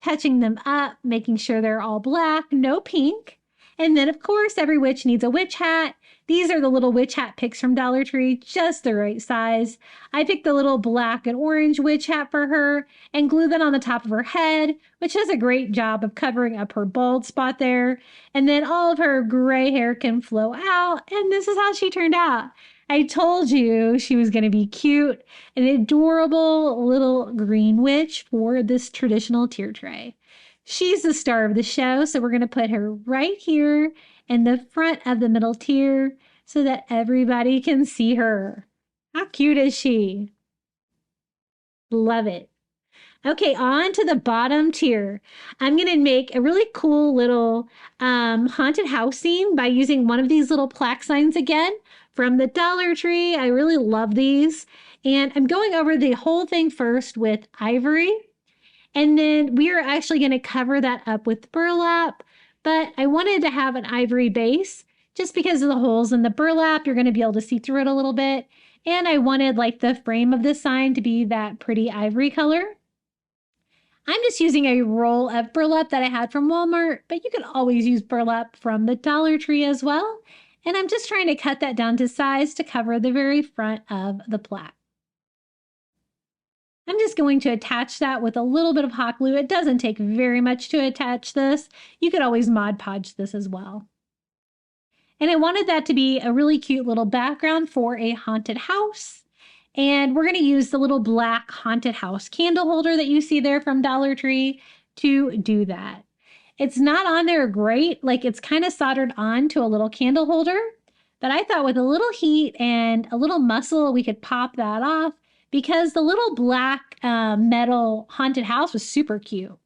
B: touching them up, making sure they're all black, no pink. And then, of course, every witch needs a witch hat. These are the little witch hat picks from Dollar Tree, just the right size. I picked the little black and orange witch hat for her and glued that on the top of her head, which does a great job of covering up her bald spot there. And then all of her gray hair can flow out, and this is how she turned out.
C: I told you she was going to be cute, an adorable little green witch for this traditional tier tray. She's the star of the show, so we're going to put her right here in the front of the middle tier so that everybody can see her. How cute is she? Love it. Okay, on to the bottom tier. I'm going to make a really cool little haunted house scene by using one of these little plaque signs again from the Dollar Tree. I really love these. And I'm going over the whole thing first with ivory. And then we are actually going to cover that up with burlap. But I wanted to have an ivory base just because of the holes in the burlap. You're going to be able to see through it a little bit. And I wanted like the frame of the sign to be that pretty ivory color. I'm just using a roll of burlap that I had from Walmart, but you can always use burlap from the Dollar Tree as well. And I'm just trying to cut that down to size to cover the very front of the plaque. I'm just going to attach that with a little bit of hot glue. It doesn't take very much to attach this. You could always Mod Podge this as well. And I wanted that to be a really cute little background for a haunted house. And we're going to use the little black haunted house candle holder that you see there from Dollar Tree to do that. It's not on there great, like it's kind of soldered on to a little candle holder, but I thought with a little heat and a little muscle, we could pop that off because the little black metal haunted house was super cute.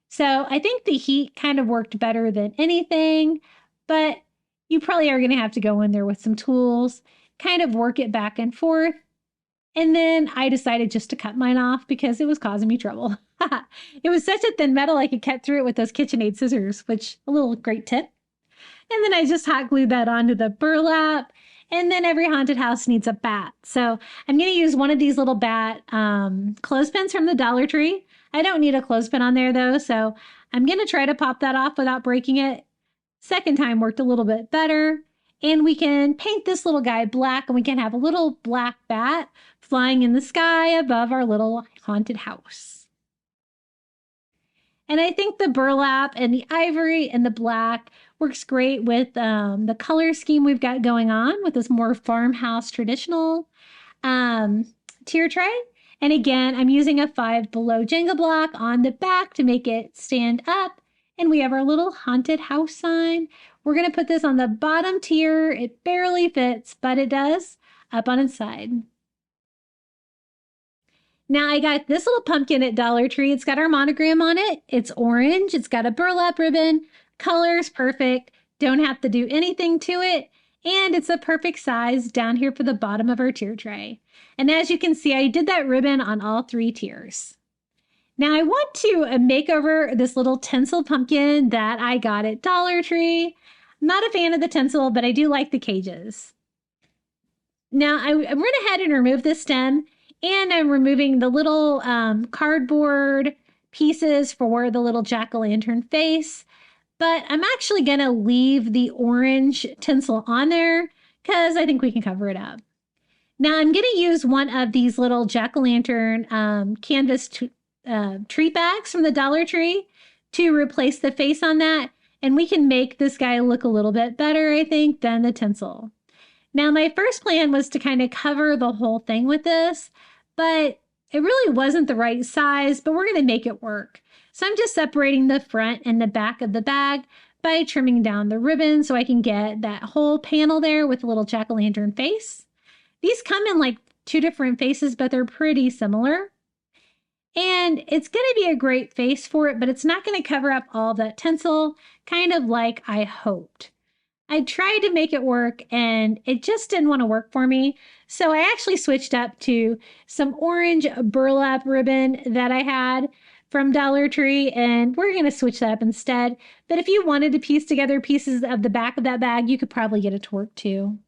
C: So I think the heat kind of worked better than anything, but you probably are going to have to go in there with some tools, kind of work it back and forth. And then I decided just to cut mine off because it was causing me trouble. It was such a thin metal I could cut through it with those KitchenAid scissors, which a little great tip. And then I just hot glued that onto the burlap. And then every haunted house needs a bat. So I'm going to use one of these little bat clothespins from the Dollar Tree. I don't need a clothespin on there though, so I'm going to try to pop that off without breaking it. Second time worked a little bit better. And we can paint this little guy black and we can have a little black bat flying in the sky above our little haunted house. And I think the burlap and the ivory and the black works great with the color scheme we've got going on with this more farmhouse traditional tier tray. And again, I'm using a 5 below Jenga block on the back to make it stand up. And we have our little haunted house sign. We're going to put this on the bottom tier. It barely fits, but it does up on its side. Now I got this little pumpkin at Dollar Tree. It's got our monogram on it. It's orange. It's got a burlap ribbon. Color's perfect. Don't have to do anything to it. And it's a perfect size down here for the bottom of our tier tray. And as you can see, I did that ribbon on all 3 tiers. Now I want to make over this little tinsel pumpkin that I got at Dollar Tree. I'm not a fan of the tinsel, but I do like the cages. Now I went ahead and removed the stem, and I'm removing the little cardboard pieces for the little jack-o'-lantern face. But I'm actually going to leave the orange tinsel on there because I think we can cover it up. Now I'm going to use one of these little jack-o'-lantern canvas tree bags from the Dollar Tree to replace the face on that. And we can make this guy look a little bit better, I think, than the tinsel. Now, my first plan was to kind of cover the whole thing with this, but it really wasn't the right size, but we're going to make it work. So I'm just separating the front and the back of the bag by trimming down the ribbon so I can get that whole panel there with a little jack-o'-lantern face. These come in like 2 different faces, but they're pretty similar. And it's going to be a great face for it, but it's not going to cover up all that tinsel, kind of like I hoped. I tried to make it work and it just didn't want to work for me. So I actually switched up to some orange burlap ribbon that I had from Dollar Tree, and we're going to switch that up instead. But if you wanted to piece together pieces of the back of that bag, you could probably get it to work too.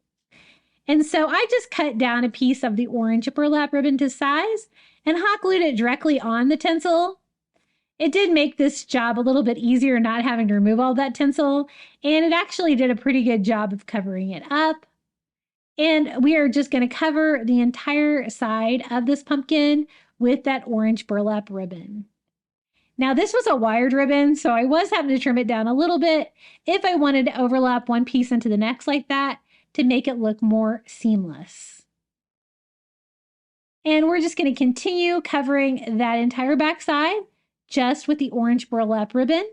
C: And so I just cut down a piece of the orange burlap ribbon to size and hot glued it directly on the tinsel. It did make this job a little bit easier not having to remove all that tinsel, and it actually did a pretty good job of covering it up. And we are just going to cover the entire side of this pumpkin with that orange burlap ribbon. Now this was a wired ribbon, so I was having to trim it down a little bit if I wanted to overlap one piece into the next like that.
B: to make it look more seamless. And we're just going to continue covering that entire back side just with the orange burlap ribbon.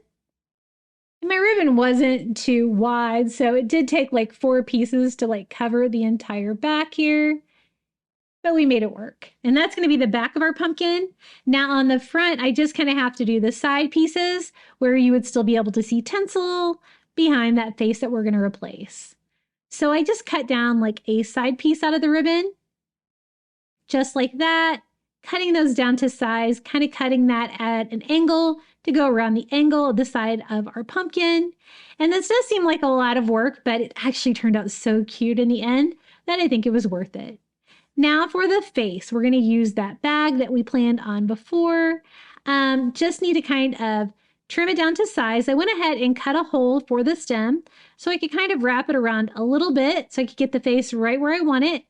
B: And my ribbon wasn't too wide, so it did take like 4 pieces to like cover the entire back here. But we made it work. And that's going to be the back of our pumpkin. Now on the front, I just kind of have to do the side pieces where you would still be able to see tinsel behind that face that we're going to replace. So I just cut down like a side piece out of the ribbon, just like that, cutting those down to size, kind of cutting that at an angle to go around the angle of the side of our pumpkin. And this does seem like a lot of work, but it actually turned out so cute in the end that I think it was worth it. Now for the face, we're going to use that bag that we planned on before. Just need to kind of trim it down to size. I went ahead and cut a hole for the stem so I could kind of wrap it around a little bit so I could get the face right where I want it.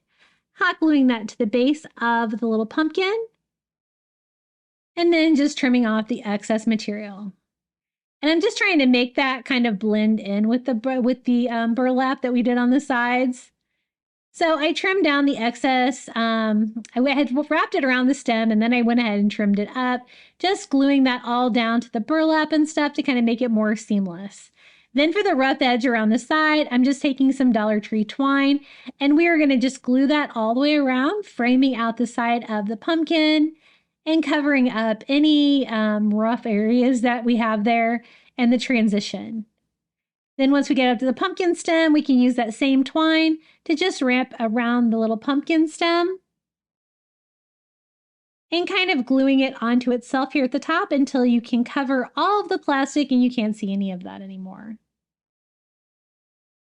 B: Hot gluing that to the base of the little pumpkin. And then just trimming off the excess material. And I'm just trying to make that kind of blend in with the burlap that we did on the sides. So I trimmed down the excess. I had wrapped it around the stem and then I went ahead and trimmed it up, just gluing that all down to the burlap and stuff to kind of make it more seamless. Then for the rough edge around the side, I'm just taking some Dollar Tree twine and we are going to just glue that all the way around, framing out the side of the pumpkin and covering up any rough areas that we have there and the transition. Then once we get up to the pumpkin stem, we can use that same twine to just wrap around the little pumpkin stem and kind of gluing it onto itself here at the top until you can cover all of the plastic and you can't see any of that anymore.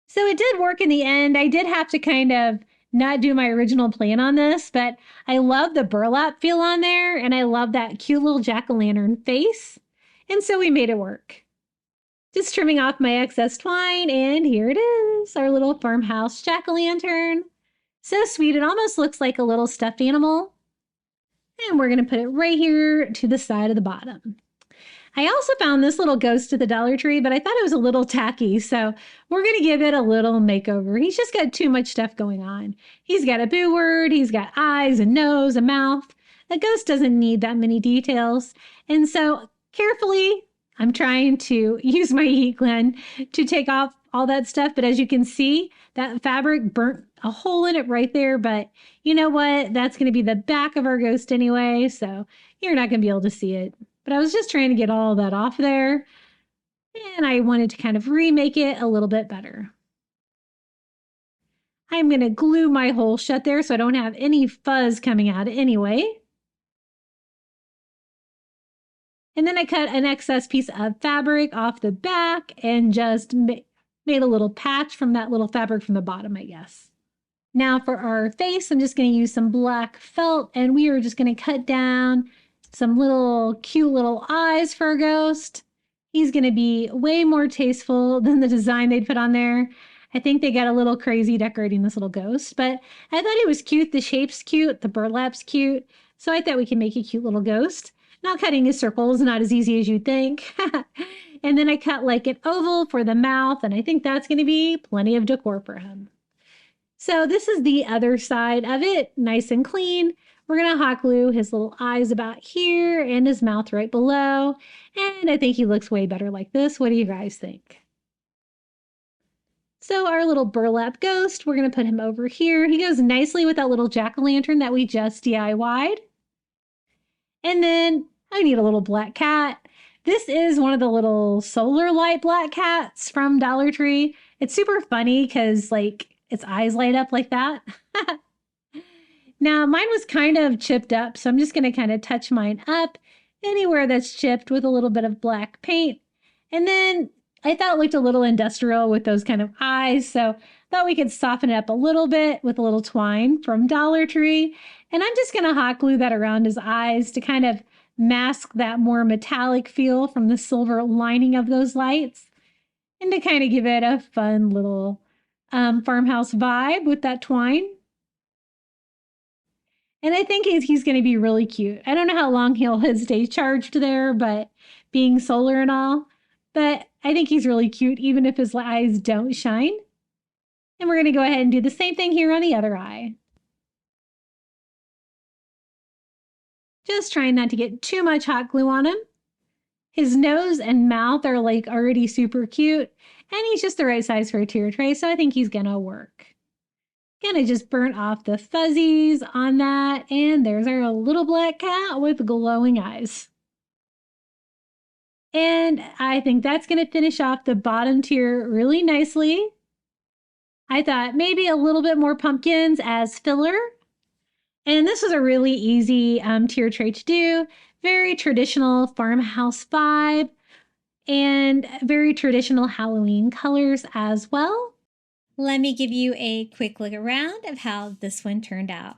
B: So it did work in the end. I did have to kind of not do my original plan on this, but I love the burlap feel on there and I love that cute little jack-o'-lantern face. And so we made it work. Just trimming off my excess twine, and here it is, our little farmhouse jack-o'-lantern. So sweet, it almost looks like a little stuffed animal. And we're gonna put it right here to the side of the bottom. I also found this little ghost at the Dollar Tree, but I thought it was a little tacky, so we're gonna give it a little makeover. He's just got too much stuff going on. He's got a boo word, he's got eyes, a nose, a mouth. A ghost doesn't need that many details. And so carefully, I'm trying to use my heat gun to take off all that stuff, but as you can see, that fabric burnt a hole in it right there, but you know what? That's going to be the back of our ghost anyway, so you're not going to be able to see it. But I was just trying to get all that off there, and I wanted to kind of remake it a little bit better. I'm going to glue my hole shut there so I don't have any fuzz coming out anyway. And then I cut an excess piece of fabric off the back and just made a little patch from that little fabric from the bottom, I guess. Now for our face, I'm just going to use some black felt and we are just going to cut down some little cute little eyes for our ghost. He's going to be way more tasteful than the design they'd put on there. I think they got a little crazy decorating this little ghost, but I thought it was cute. The shape's cute. The burlap's cute. So I thought we could make a cute little ghost. Now cutting his circles, not as easy as you'd think. And then I cut like an oval for the mouth, and I think that's going to be plenty of decor for him. So this is the other side of it, nice and clean. We're going to hot glue his little eyes about here and his mouth right below. And I think he looks way better like this. What do you guys think? So our little burlap ghost, we're going to put him over here. He goes nicely with that little jack-o'-lantern that we just DIY'd. And then I need a little black cat. This is one of the little solar light black cats from Dollar Tree. It's super funny because like its eyes light up like that. Now mine was kind of chipped up, so I'm just going to kind of touch mine up anywhere that's chipped with a little bit of black paint. And then I thought it looked a little industrial with those kind of eyes, so thought we could soften it up a little bit with a little twine from Dollar Tree. And I'm just going to hot glue that around his eyes to kind of mask that more metallic feel from the silver lining of those lights and to kind of give it a fun little farmhouse vibe with that twine. And I think he's going to be really cute. I don't know how long he'll stay charged there, but being solar and all, but I think he's really cute even if his eyes don't shine. And we're going to go ahead and do the same thing here on the other eye. Just trying not to get too much hot glue on him. His nose and mouth are like already super cute, and he's just the right size for a tier tray, so I think he's gonna work. Gonna just burn off the fuzzies on that, and there's our little black cat with glowing eyes. And I think that's gonna finish off the bottom tier really nicely. I thought maybe a little bit more pumpkins as filler. And this was a really easy tier tray to do. Very traditional farmhouse vibe and very traditional Halloween colors as well. Let me give you a quick look around of how this one turned out.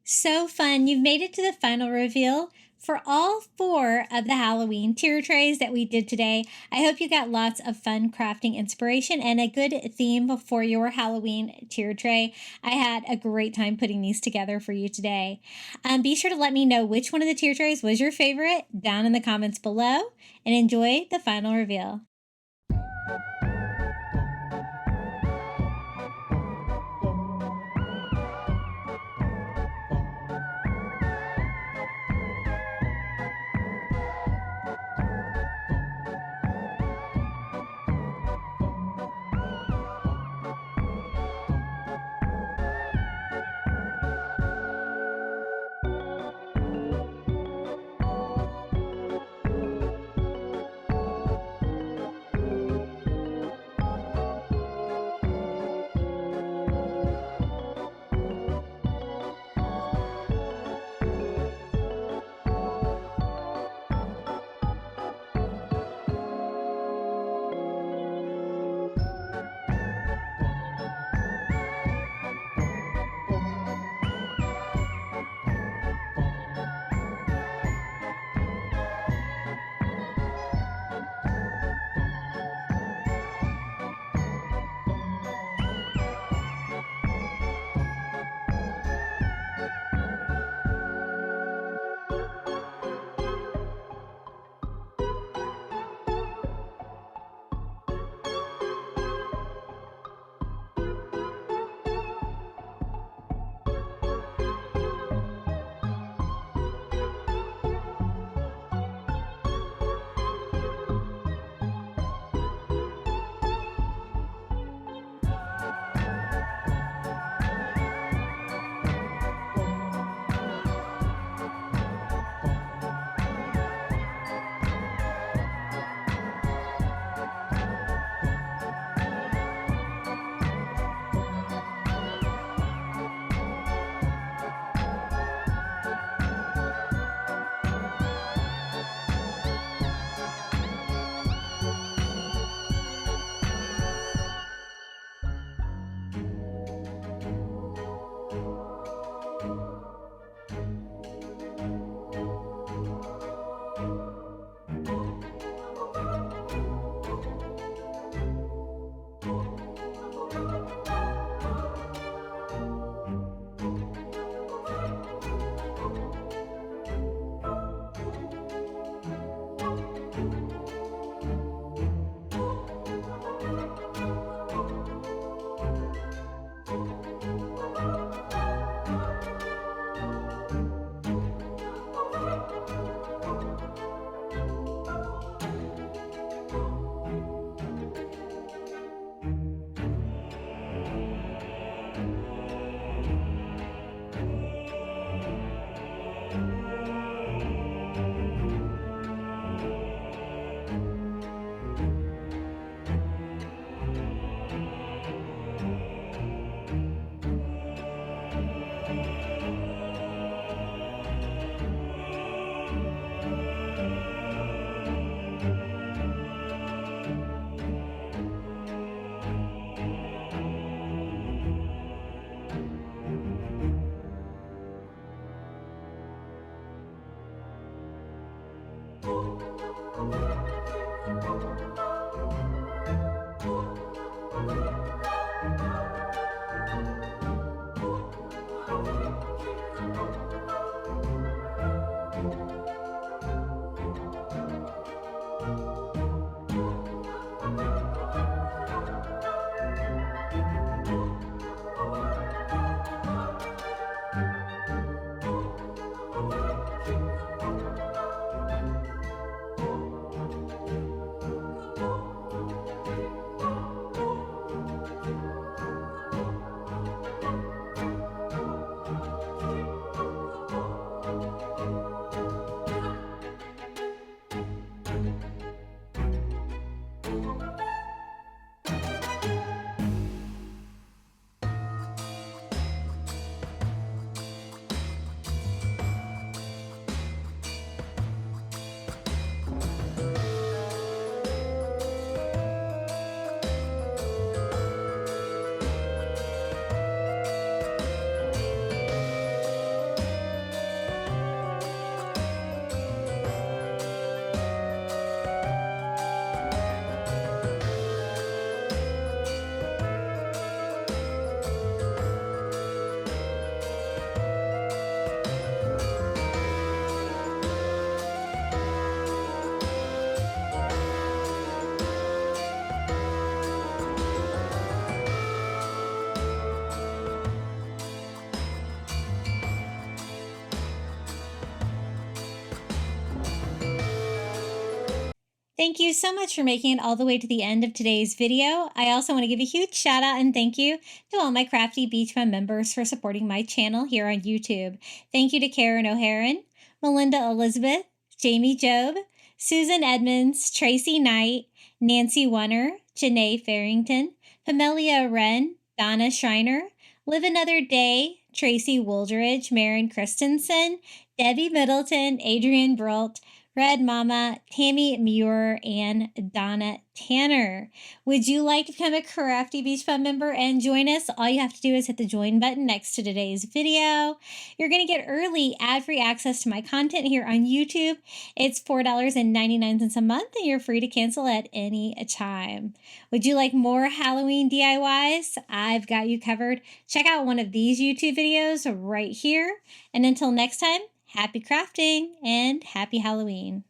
B: So fun. You've made it to the final reveal for all 4 of the Halloween tier trays that we did today. I hope you got lots of fun crafting inspiration and a good theme for your Halloween tier tray. I had a great time putting these together for you today. Be sure to let me know which one of the tier trays was your favorite down in the comments below, and enjoy the final reveal. Thank you so much for making it all the way to the end of today's video. I also want to give a huge shout out and thank you to all my Crafty Beach Fun members for supporting my channel here on YouTube. Thank you to Karen O'Haron, Melinda Elizabeth, Jamie Job, Susan Edmonds, Tracy Knight, Nancy Wunner, Janae Farrington, Pamelia Wren, Donna Schreiner, Live Another Day, Tracy Wooldridge, Marin Christensen, Debbie Middleton, Adrian Brolt, Red Mama, Tammy Muir, and Donna Tanner. Would you like to become a Crafty Beach Fun member and join us? All you have to do is hit the join button next to today's video. You're going to get early ad-free access to my content here on YouTube. It's $4.99 a month, and you're free to cancel at any time. Would you like more Halloween DIYs? I've got you covered. Check out one of these YouTube videos right here. And until next time, happy crafting and happy Halloween.